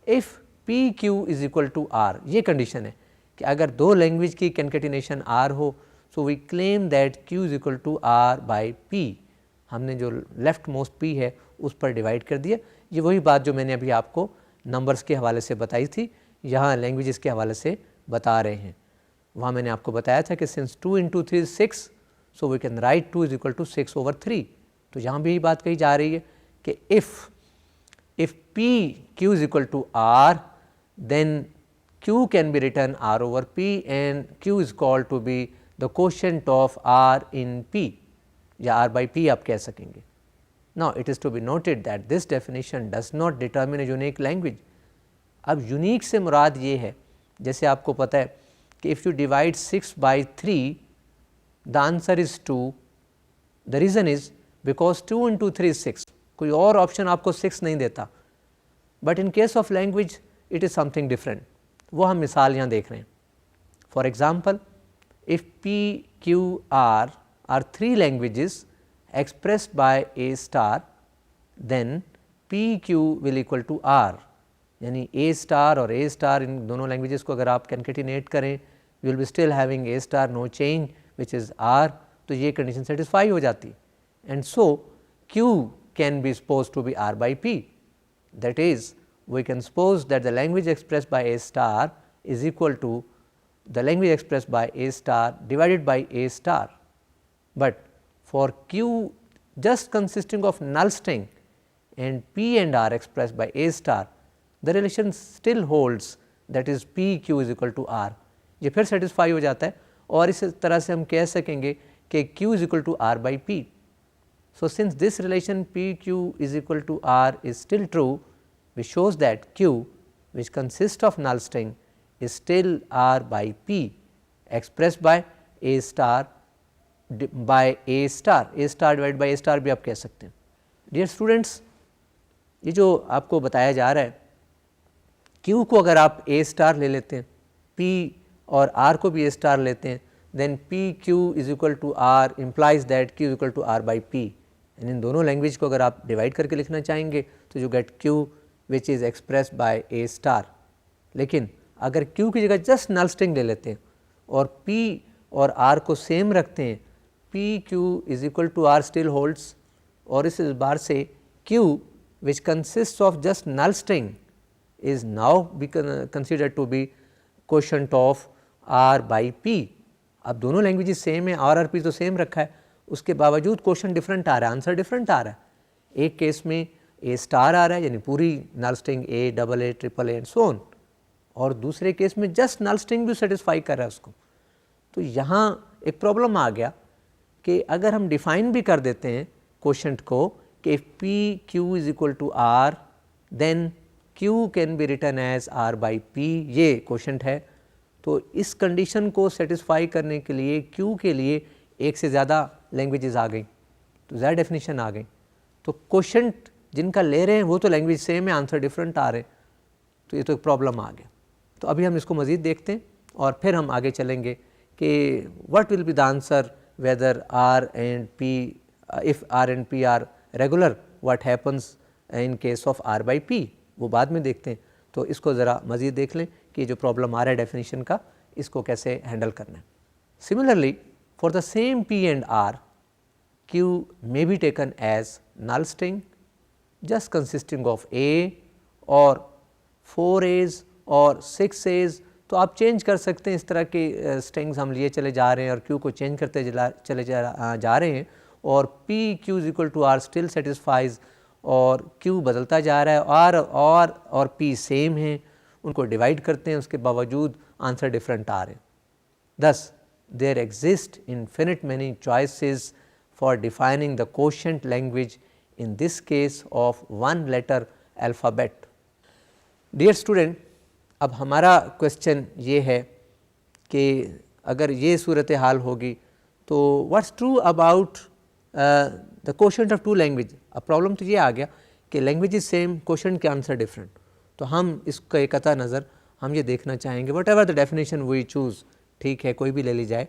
If PQ is equal to R, ये condition है कि अगर 2 language की concatenation R हो, so we claim that Q is equal to R by P। हमने जो left most P है उस पर डिवाइड कर दिया। ये वही बात जो मैंने अभी आपको नंबर्स के हवाले से बताई थी, यहाँ लैंग्वेजेस के हवाले से बता रहे हैं। वहाँ मैंने आपको बताया था कि since 2 into 3 is 6, so we can write 2 is equal to 6/3। तो यहाँ भी यही बात कही जा रही है कि if PQ is equal to R, then Q can be written R over P and Q is called to be the quotient of R in P या R by P आप कह सकेंगे. Now it is to be noted that this definition does not determine a unique language. अब unique से मुराद ये है, जैसे आपको पता है कि if you divide 6 by 3 the answer is 2. The reason is because 2 into 3 is 6. कोई और ऑप्शन आपको 6 नहीं देता. But in case of language it is something different. वो हम मिसाल यहाँ देख रहे हैं. For example, if P Q R are 3 languages expressed by A star, then P Q will equal to R. यानी A star और A star इन दोनों लैंग्वेजेस को अगर आप concatenate करें, you will be still having A star no change which is R. तो ये condition satisfy हो जाती. And so Q can be supposed to be R by P. That is, we can suppose that the language expressed by A star is equal to the language expressed by A star divided by A star. But for Q just consisting of null string and P and R expressed by A star, the relation still holds, that is P Q is equal to R. ये फिर satisfy हो जाता है और इस तरह से हम कह सकेंगे कि Q is equal to R by P. So since this relation P Q is equal to R is still true, which shows that Q, which consists of null string, is still R by P expressed by A star by A star divided by A star भी आप कह सकते हैं. Dear students, ये जो आपको बताया जा रहा है, Q को अगर आप A star ले लेते हैं, P और R को भी A star लेते हैं, then P Q is equal to R implies that Q is equal to R by P. and इन दोनों लैंग्वेज को अगर आप डिवाइड करके लिखना चाहेंगे तो you get Q which is expressed by A star. लेकिन अगर Q की जगह जस्ट नल स्ट्रिंग ले लेते हैं और P और R को सेम रखते हैं, P Q is equal to R still holds, और इस बार से Q which consists of just null string is now considered to be quotient of R by P. अब दोनों लैंग्वेजेस सेम है, R और P तो सेम रखा है, उसके बावजूद क्वेश्चन डिफरेंट आ रहा है, आंसर डिफरेंट आ रहा है. एक केस में A स्टार आ रहा है यानी पूरी null string A, double A, triple A and so on, और दूसरे केस में जस्ट नल स्ट्रिंग भी सेटिस्फाई कर रहा है उसको. तो यहाँ एक प्रॉब्लम आ गया कि अगर हम डिफाइन भी कर देते हैं क्वोशंट को कि P Q is equal to R, then Q can be written as R by P, ये क्वोशंट है. तो इस कंडीशन को सेटिस्फाई करने के लिए Q के लिए एक से ज़्यादा लैंग्वेजेस आ गई, तो ज़्यादा डेफिनेशन आ गई. तो क्वोशंट जिनका ले रहे हैं वो तो लैंग्वेज सेम है, आंसर डिफरेंट आ रहे, तो ये तो एक प्रॉब्लम आ गया. तो अभी हम इसको मज़ीद देखते हैं और फिर हम आगे चलेंगे कि what will be the answer whether R and P, if R and P are regular, what happens in case of R by P, वो बाद में देखते हैं. तो इसको ज़रा मज़ीद देख लें कि जो प्रॉब्लम आ रहा है डेफिनेशन का, इसको कैसे हैंडल करना है. Similarly for the same P and R, Q may be taken as null string just consisting of A or 4 A's और 6 A's. तो आप चेंज कर सकते हैं, इस तरह के स्ट्रिंग्स हम लिए चले जा रहे हैं और Q को चेंज करते चले जा रहे हैं, और P Q is equal to R still satisfies, और Q बदलता जा रहा है, R और P सेम हैं, उनको डिवाइड करते हैं, उसके बावजूद आंसर डिफरेंट आ रहे हैं. Thus there exist infinite many choices for defining the quotient language, in this case of one letter alphabet. Dear student, अब हमारा क्वेश्चन ये है कि अगर ये सूरत हाल होगी तो what's true about the quotient of two language. अब प्रॉब्लम तो ये आ गया कि लैंग्वेज इज सेम, क्वोशंट के आंसर डिफरेंट. तो हम इसका एक कता नज़र हम ये देखना चाहेंगे, whatever the definition we choose, ठीक है कोई भी ले ली जाए,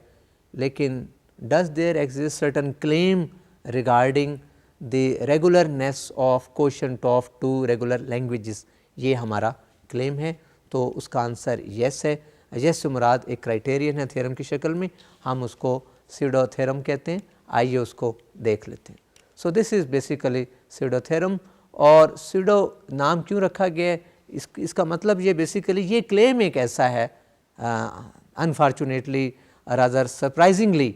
लेकिन does there exist certain claim regarding the regularness of quotient of two regular languages. ये हमारा क्लेम है, तो उसका आंसर येस है. येस से मुराद एक क्राइटेरियन है थ्योरम की शक्ल में, हम उसको स्यूडो थ्योरम कहते हैं. आइए उसको देख लेते हैं. So this is basically pseudo theorem. और स्यूडो नाम क्यों रखा गया है, इसका मतलब ये बेसिकली ये क्लेम एक ऐसा है, अनफॉर्चुनेटली रादर सरप्राइजिंगली,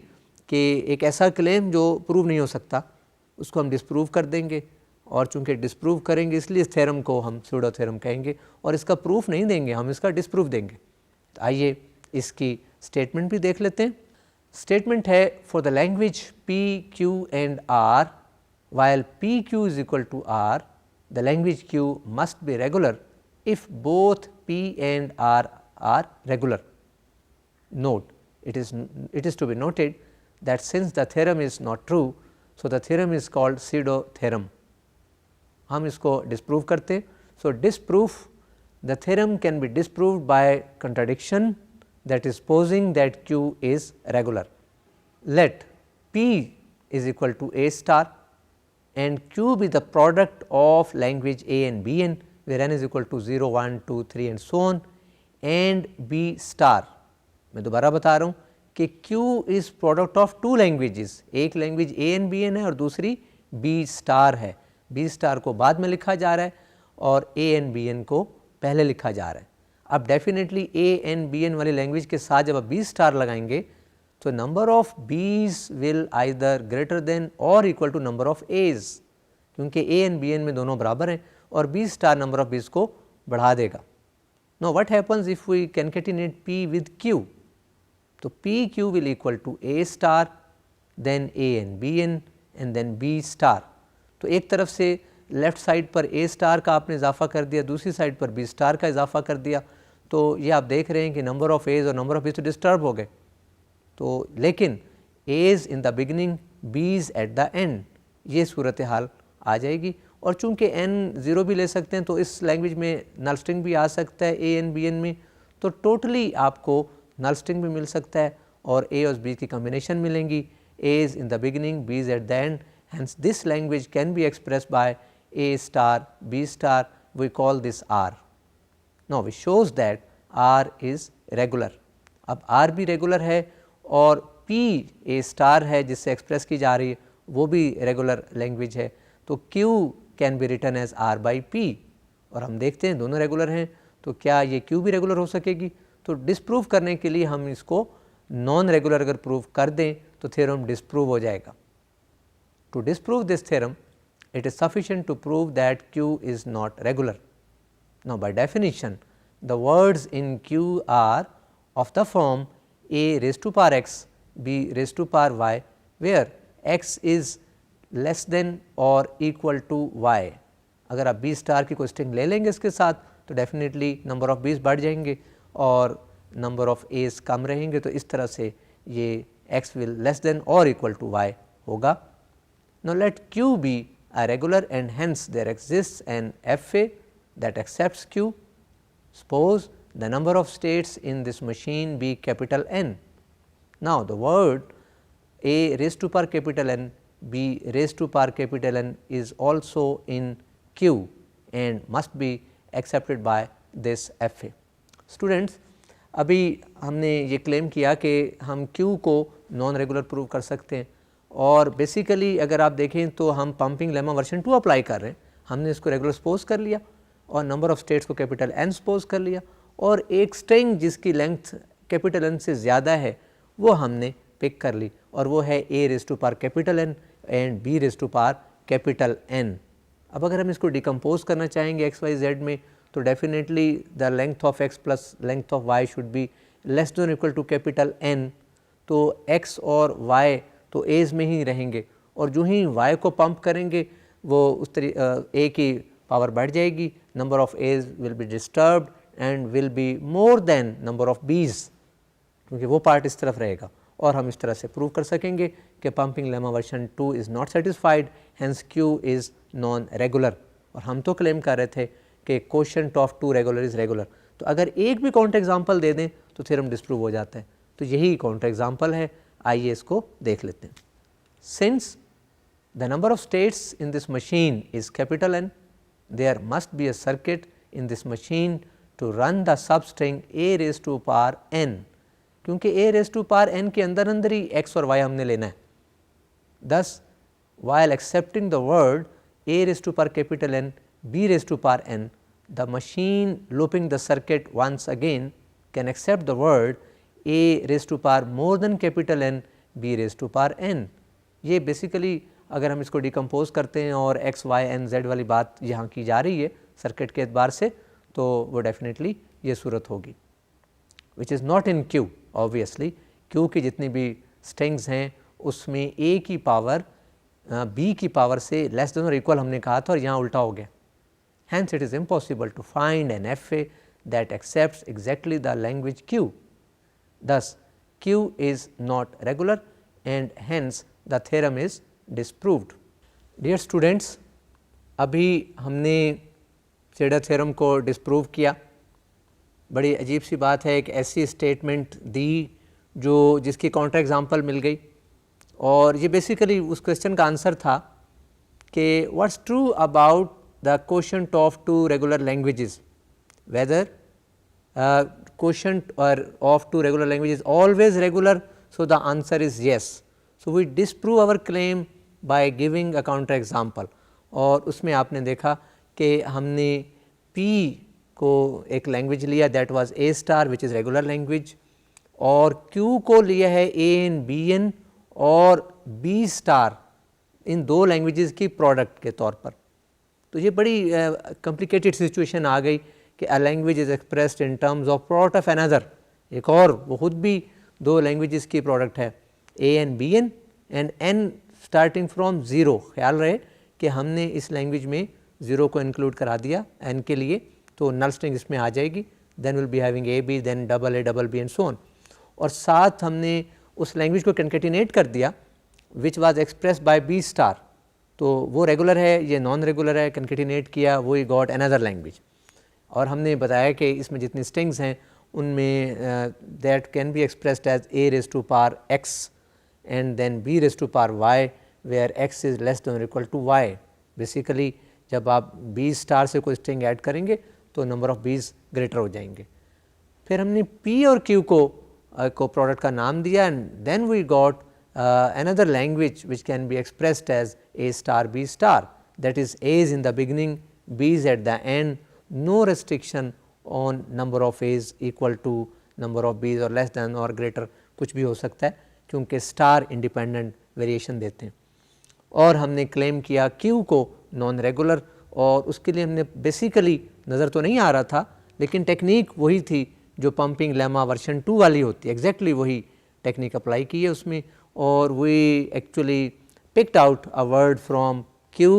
कि एक ऐसा क्लेम जो प्रूव नहीं हो सकता, उसको हम डिस्प्रूव कर देंगे, और चूंकि डिस्प्रूव करेंगे इसलिए इस थ्योरम को हम स्यूडो थ्योरम कहेंगे, और इसका प्रूफ नहीं देंगे, हम इसका डिस्प्रूव देंगे. तो आइए इसकी स्टेटमेंट भी देख लेते हैं. स्टेटमेंट है for the language P, Q and R while PQ is equal to R, the language Q must be regular if both P and R are regular. Note, it is to be noted that since the theorem is not true, so the theorem is called pseudo theorem. हम इसको disprove करते. So disproof, the theorem can be disproved by contradiction, that is supposing that Q is regular. Let P is equal to A star and Q be the product of language A and B n, where n is equal to 0, 1, 2, 3 and so on, and B star. मैं दोबारा बता रहा हूँ कि Q is product of two languages, एक language A and B n है और दूसरी B star है. B star को बाद में लिखा जा रहा है और A and B n को पहले लिखा जा रहा है. अब definitely A and B n वाली लैंग्वेज के साथ जब आप B स्टार लगाएंगे तो number of B's will either greater than और equal to number of A's, क्योंकि A एंड B n में दोनों बराबर हैं और B star number of B's को बढ़ा देगा. Now what happens if we concatenate P with Q, तो P Q will equal to A star then A and B n and then B star. तो एक तरफ से लेफ्ट साइड पर A star का आपने इजाफा कर दिया, दूसरी साइड पर B स्टार का इजाफा कर दिया, तो ये आप देख रहे हैं कि नंबर ऑफ A's और नंबर ऑफ B's तो डिस्टर्ब हो गए. तो लेकिन A's in the beginning, B's at the end, ये सूरत हाल आ जाएगी. और चूंकि n 0 भी ले सकते हैं तो इस लैंग्वेज में नल स्ट्रिंग भी आ सकता है A n B n में, तो टोटली आपको नल स्ट्रिंग भी मिल सकता है और A और B की कॉम्बिनेशन मिलेंगी. A's in the beginning, B's at the end, hence this language can be expressed by A star, B star, we call this R. Now which shows that R is regular. अब R भी regular है और P A star है जिससे express की जा रही है वो भी रेगुलर लैंग्वेज है, तो Q can be written as R by P. और हम देखते हैं दोनों रेगुलर हैं, तो क्या ये Q भी रेगुलर हो सकेगी? तो डिस्प्रूव करने के लिए हम इसको नॉन रेगुलर अगर प्रूव कर दें तो थ्योरम डिस्प्रूव हो जाएगा. To disprove this theorem it is sufficient to prove that Q is not regular. Now by definition, the words in Q are of the form A raised to power x, B raised to power y, where x is less than or equal to y. अगर आप B star की कोई string ले लेंगे इसके साथ तो definitely number of B's बढ़ जाएंगे और नंबर ऑफ A's कम रहेंगे, तो इस तरह से ये x will less than or equal to y होगा. Now let Q be a regular and hence there exists an FA that accepts Q. Suppose the number of states in this machine be capital N. Now the word A raised to power capital N, B raised to power capital N is also in Q and must be accepted by this FA. Students, अभी हमने ये claim किया कि हम Q को non regular prove कर सकते हैं और बेसिकली अगर आप देखें तो हम पंपिंग लेमा वर्जन 2 अप्लाई कर रहे हैं. हमने इसको रेगुलर सपोज कर लिया और नंबर ऑफ स्टेट्स को कैपिटल N सपोज कर लिया और एक स्ट्रिंग जिसकी लेंथ कैपिटल N से ज़्यादा है वो हमने पिक कर ली और वो है A raise to power capital N and B raise to power capital N. अब अगर हम इसको डिकम्पोज करना चाहेंगे x y z में तो definitely the length of x plus length of y should be less than equal to capital N. तो x और y तो A's में ही रहेंगे और जो ही y को पंप करेंगे वो उस A की पावर बढ़ जाएगी, number of A's will be disturbed and will be more than number of B's, क्योंकि वो पार्ट इस तरफ रहेगा और हम इस तरह से प्रूव कर सकेंगे कि pumping lemma version 2 is not satisfied, hence Q is non regular. और हम तो क्लेम कर रहे थे कि quotient of 2 regular is regular, तो अगर एक भी काउंटर एग्जाम्पल दे दें तो थ्योरम डिस्प्रूव हो जाता है. तो यही काउंटर एग्जाम्पल है, आइए इसको देख लेते हैं. Since the number of states in this machine is capital N, there must be a circuit in this machine to run the substring A raise to power N, क्योंकि A raise to power N के अंदर अंदर ही x और y हमने लेना है. दस while accepting the word A raised to power capital N, B raised to power N, the machine looping the circuit once again can accept the word A raised to power more than capital N, B raised to power N. ये basically अगर हम इसको decompose करते हैं और x, y, n, z वाली बात यहाँ की जा रही है सर्किट के एतबार से, तो वो डेफिनेटली ये सूरत होगी, which is not in Q. Obviously Q की जितनी भी स्ट्रिंग्स हैं उसमें a की पावर b की पावर से लेस देन और इक्वल हमने कहा था और यहाँ उल्टा हो गया. Hence it is impossible to find an FA that accepts exactly the language Q. Thus, Q is not regular and hence the theorem is disproved. Dear students, अभी हमने शेडर थ्योरम को डिस्प्रूव किया. बड़ी अजीब सी बात है, एक ऐसी स्टेटमेंट दी जो जिसकी काउंटर एग्जांपल मिल गई और ये बेसिकली उस क्वेश्चन का आंसर था कि what's true about the quotient of two regular languages, whether quotient or of two regular languages always regular. So, the answer is yes. So, we disprove our claim by giving a counter example और उसमें आपने देखा कि हमने P को एक language लिया that was A star which is regular language और Q को लिया है AN BN और B star इन दो लैंग्वेजेस की प्रोडक्ट के तौर पर. तो ये बड़ी कॉम्प्लिकेटेड सिचुएशन आ गई कि a language is expressed in terms of product of another, एक और वो खुद भी दो लैंग्वेजेस की प्रोडक्ट है AN BN and N starting from zero. ख्याल रहे कि हमने इस लैंग्वेज में ज़ीरो को इंक्लूड करा दिया N के लिए, तो नल स्ट्रिंग इसमें आ जाएगी. Then will be having AB then double A double B and so on. और साथ हमने उस लैंग्वेज को कंकैटिनेट कर दिया which was expressed by B star. तो वो रेगुलर है, ये नॉन रेगुलर है, कंकैटिनेट किया, वो ही गॉट अनदर लैंग्वेज. और हमने बताया कि इसमें जितनी स्ट्रिंग्स हैं उनमें that can be expressed as A raise to power X and then B raise to power Y where X is less than और इक्वल टू Y. बेसिकली जब आप B स्टार से कोई स्ट्रिंग ऐड करेंगे तो number of B's greater हो जाएंगे. फिर हमने P और Q को प्रोडक्ट का नाम दिया and then we got another language which can be expressed as A star B star, that is A's in the beginning, B's at the end, no restriction on number of A's equal to number of B's or less than or greater, कुछ भी हो सकता है क्योंकि star independent variation देते हैं. और हमने क्लेम किया Q को नॉन रेगुलर और उसके लिए हमने बेसिकली नज़र तो नहीं आ रहा था लेकिन टेक्निक वही थी जो पंपिंग लेमा वर्जन 2 वाली होती है, एग्जैक्टली वही टेक्निक अप्लाई की है उसमें. और we actually picked out a word from Q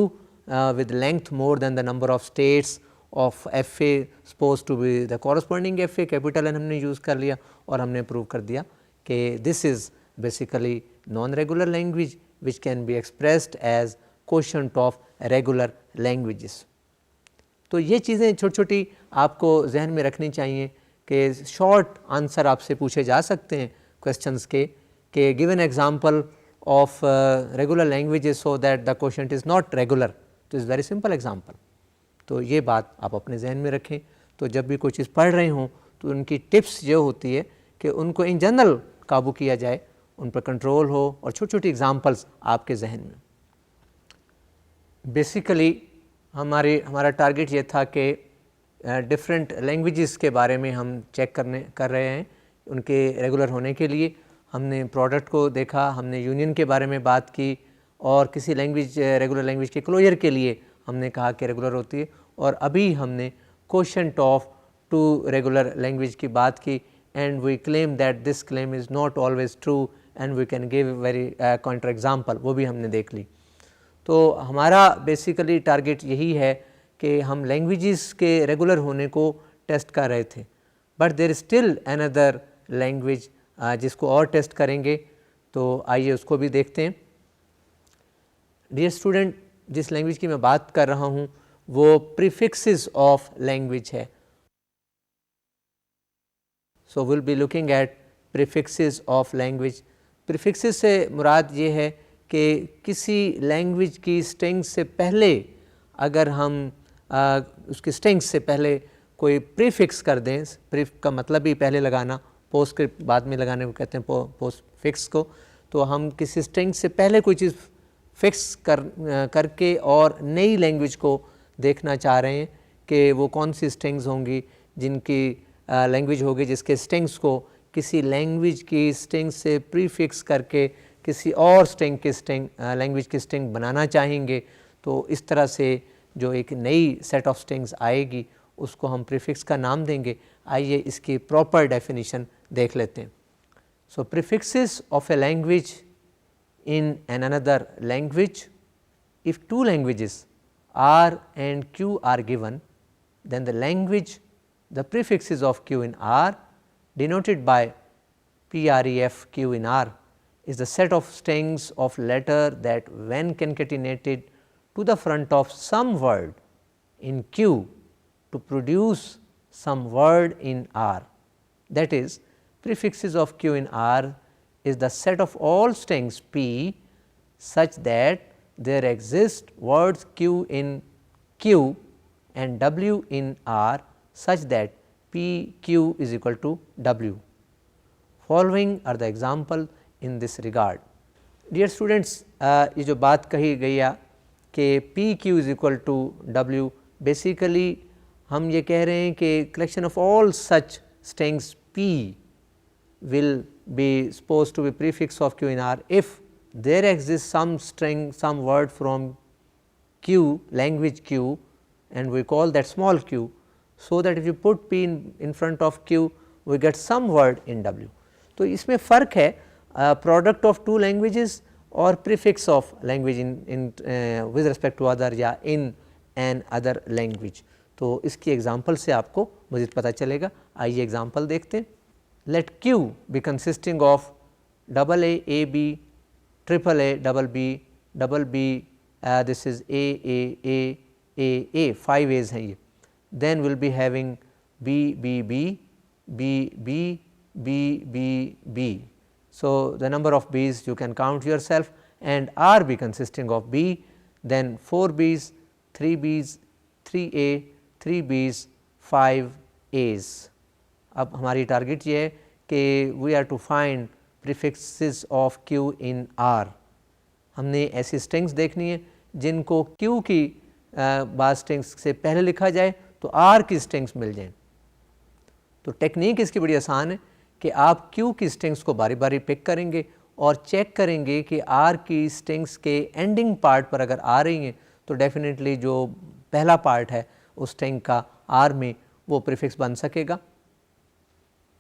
with length more than the number of states of FA supposed to be the corresponding FA, capital N हमने use कर लिया और हमने प्रूव कर दिया कि this is basically non-regular language which can be expressed as quotient of regular languages. तो ये चीज़ें छोटी छोटी आपको जहन में रखनी चाहिए कि शॉर्ट आंसर आपसे पूछे जा सकते हैं क्वेश्चंस के कि give an example of regular languages so that the quotient is not regular. तो इज़ वेरी सिंपल एग्जाम्पल. तो ये बात आप अपने जहन में रखें. तो जब भी कोई चीज़ पढ़ रहे हों तो उनकी टिप्स ये होती है कि उनको इन जनरल काबू किया जाए, उन पर कंट्रोल हो और छोटी छोटी एग्जांपल्स आपके जहन में. बेसिकली हमारा टारगेट ये था कि डिफरेंट लैंग्वेजेस के बारे में हम चेक कर रहे हैं. उनके रेगुलर होने के लिए हमने प्रोडक्ट को देखा, हमने यूनियन के बारे में बात की और किसी लैंग्वेज रेगुलर लैंग्वेज के क्लोजर के लिए हमने कहा कि रेगुलर होती है. और अभी हमने quotient of two regular language की बात की and we claim that this claim is not always true and we can give very counter example, वो भी हमने देख ली. तो हमारा बेसिकली टारगेट यही है कि हम लैंग्वेजेस के रेगुलर होने को टेस्ट कर रहे थे. But there is still another language जिसको और टेस्ट करेंगे, तो आइए उसको भी देखते हैं. डियर स्टूडेंट, जिस लैंग्वेज की मैं बात कर रहा हूँ वो प्रीफिक्सेस ऑफ लैंग्वेज है. So will be looking at prefixes of language. Prefixes से मुराद ये है कि किसी लैंग्वेज की स्ट्रिंग से पहले अगर हम उसकी स्ट्रिंग से पहले कोई प्रीफिक्स कर दें, प्रीफ का मतलब ही पहले लगाना, पोस्ट के बाद में लगाने को कहते हैं पोस्ट फिक्स को. तो हम किसी स्ट्रिंग से पहले कोई चीज़ फिक्स करके और नई लैंग्वेज को देखना चाह रहे हैं कि वो कौन सी स्ट्रिंग्स होंगी जिनकी लैंग्वेज होगी जिसके स्ट्रिंग्स को किसी लैंग्वेज की स्ट्रिंग से प्रीफिक्स करके किसी और स्ट्रिंग की स्ट्रिंग लैंग्वेज की स्ट्रिंग बनाना चाहेंगे. तो इस तरह से जो एक नई सेट ऑफ स्ट्रिंग्स आएगी उसको हम प्रीफिक्स का नाम देंगे. आइए इसकी प्रॉपर डेफिनेशन देख लेते हैं. So, prefixes of a language in another language, if two languages R and Q are given, then the language, the prefixes of Q in R denoted by PREF Q in R is the set of strings of letter that when concatenated to the front of some word in Q to produce some word in R. That is, prefixes of Q in R is the set of all strings P such that there exist words Q in Q and W in R such that P Q is equal to W. Following are the example in this regard. Dear students, ये जो बात कही गई है कि P Q is equal to W, basically हम ये कह रहे हैं कि collection of all such strings P will be supposed to be prefix of Q in R if there exists some string, some word from Q, language Q, and we call that small q, so that if you put P in front of Q, we get some word in W. तो इसमें फ़र्क है product of two languages और prefix of language in with respect to other या in an other language. तो इसकी example से आपको मज़ीद पता चलेगा. आइए एग्जाम्पल देखते हैं. Let Q be consisting of double A B, triple A double B, this is A, 5 A's हैं ये. Then we will be having B. So, the number of B's you can count yourself, and R be consisting of B, then 4 B's, 3 B's, 3A, 3 B's, 5 A's. अब हमारी target ये है कि we are to find prefixes of Q in R. हमने ऐसी strings देखनी है जिनको Q की बाद स्ट्रिंग्स से पहले लिखा जाए तो R की स्ट्रिंग्स मिल जाएं. तो टेक्निक इसकी बड़ी आसान है कि आप Q की स्ट्रिंग्स को बारी बारी पिक करेंगे और चेक करेंगे कि R की स्ट्रिंग्स के एंडिंग पार्ट पर अगर आ रही हैं तो डेफिनेटली जो पहला पार्ट है उस स्ट्रिंग का R में वो प्रीफिक्स बन सकेगा.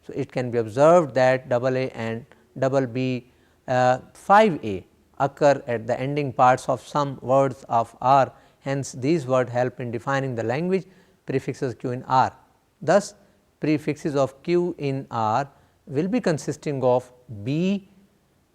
So, it can be observed that double A and double B 5A occur at the ending parts of some words of R, hence these words help in defining the language prefixes Q in R. Thus, prefixes of Q in R will be consisting of B,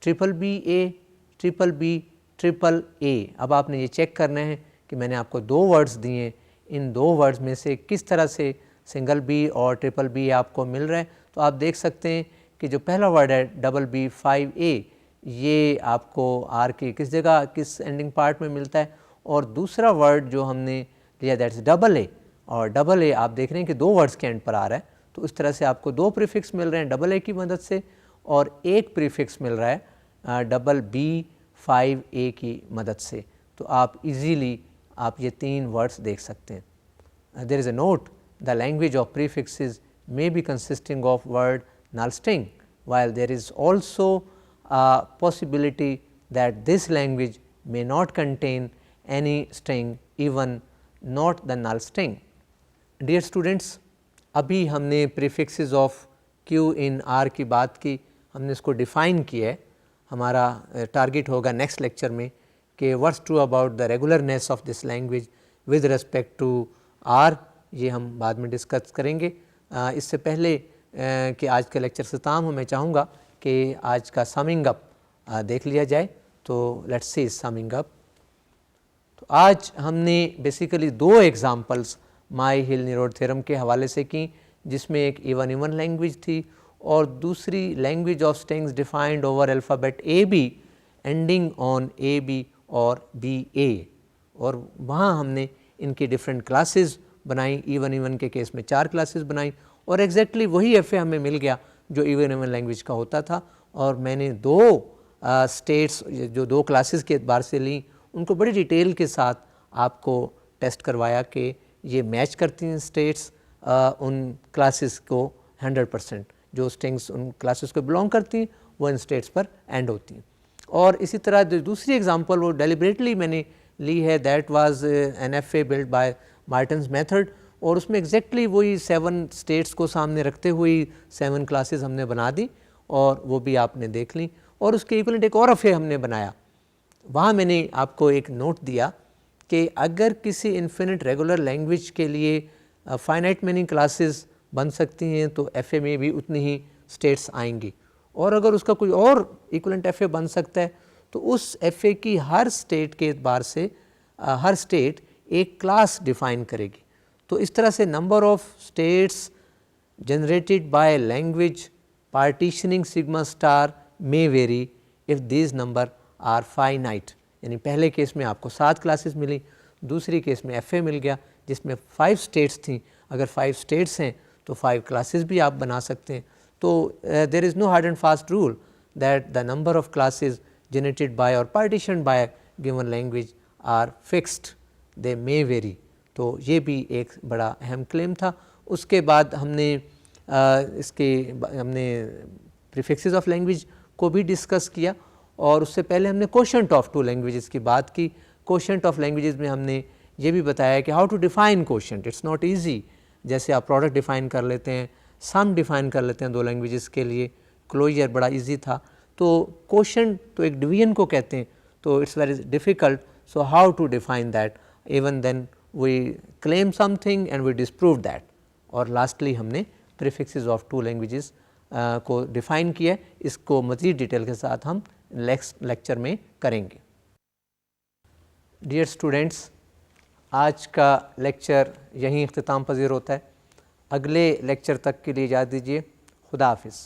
triple B A, triple B, triple A. अब आपने ये check करना है कि मैंने आपको दो words दिए, इन दो वर्ड्स में से किस तरह से सिंगल बी और ट्रिपल बी आपको मिल रहा है. तो आप देख सकते हैं कि जो पहला वर्ड है डबल बी 5A, ये आपको आर की किस जगह किस एंडिंग पार्ट में मिलता है, और दूसरा वर्ड जो हमने लिया दैट्स डबल ए, और डबल ए आप देख रहे हैं कि दो वर्ड्स के एंड पर आ रहा है. तो इस तरह से आपको दो प्रीफिक्स मिल रहे हैं डबल ए की मदद से, और एक प्रीफिक्स मिल रहा है डबल बी 5A की मदद से. तो आप इजीली आप ये तीन वर्ड्स देख सकते हैं. There is a note, the language of prefixes may be consisting of word null string, while there is also a possibility that this language may not contain any string, even not the null string. Dear students, अभी हमने prefixes of Q in R की बात की, हमने इसको define किया है. हमारा टारगेट होगा नेक्स्ट लेक्चर में कि what's true about the regularness of this language with respect to R, ये हम बाद में डिस्कस करेंगे. इससे पहले कि आज का लेक्चर ख़त्म हो, मैं चाहूँगा कि आज का समिंग अप देख लिया जाए. तो लेट्स सी समिंग अप. तो आज हमने बेसिकली दो एग्जांपल्स माई हिल नीरोड थ्योरम के हवाले से की, जिसमें एक इवन लैंग्वेज थी और दूसरी language of strings defined over alphabet A B ending on A B और बी ए, और वहाँ हमने इनकी डिफरेंट क्लासेस बनाई. इवन के केस में 4 क्लासेस बनाई, और एग्जैक्टली वही एफ ए हमें मिल गया जो इवन लैंग्वेज का होता था. और मैंने दो स्टेट्स जो दो क्लासेस के एतबार से ली, उनको बड़ी डिटेल के साथ आपको टेस्ट करवाया कि ये मैच करती हैं स्टेट्स उन क्लासेस को 100%. जो स्ट्रिंग्स उन क्लासेस को बिलोंग करती हैं वो इन स्टेट्स पर एंड होती हैं. और इसी तरह जो दूसरी एग्जांपल वो डेलिबरेटली मैंने ली है, that was N F A built by Martin's method, और उसमें एग्जैक्टली वही 7 स्टेट्स को सामने रखते हुए 7 क्लासेस हमने बना दी. और वो भी आपने देख ली। और उसके इक्वलेंट एक और एफए हमने बनाया, वहाँ मैंने आपको एक नोट दिया कि अगर किसी इन्फिनिट रेगुलर लैंग्वेज के लिए फाइनाइट मीनिंग क्लासेस बन सकती हैं तो एफए में भी उतनी ही स्टेट्स आएंगी, और अगर उसका कोई और इक्वलेंट एफए बन सकता है तो उस एफए की हर स्टेट के एतबार से हर स्टेट एक क्लास डिफाइन करेगी। तो इस तरह से number of states generated by language partitioning sigma star may vary if these number are finite. यानी पहले केस में आपको 7 क्लासेस मिली, दूसरी केस में एफए मिल गया जिसमें 5 स्टेट्स थी। अगर 5 स्टेट्स हैं तो 5 क्लासेस भी आप बना सकते हैं। तो there is no hard and fast rule that the number of classes generated by or partition by given language are fixed, they may vary. तो ये भी एक बड़ा अहम क्लेम था। उसके बाद हमने हमने प्रीफिक्सेस ऑफ लैंग्वेज को भी डिस्कस किया, और उससे पहले हमने कोशेंट ऑफ 2 लैंग्वेजेस की बात की। कोशेंट ऑफ लैंग्वेजेस में हमने ये भी बताया कि how to define quotient, it's not easy. जैसे आप प्रोडक्ट डिफ़ाइन कर लेते हैं, सम डिफ़ाइन कर लेते हैं 2 लैंग्वेजेस के लिए, क्लोजर बड़ा ईजी था। तो कोशेंट तो एक डिवीजन को कहते हैं, तो it's very difficult. So how to define that, even then we claim something and we disprove that. और लास्टली हमने प्रीफिक्सेस ऑफ 2 लैंग्वेजेस को डिफ़ाइन किया। इसको मज़ीद डिटेल के साथ हम नेक्स्ट लेक्चर में करेंगे। डियर स्टूडेंट्स, आज का लेक्चर यहीं इख्तिताम पज़ीर होता है। अगले लेक्चर तक के लिए इजाज़त दीजिए। खुदा हाफिज़।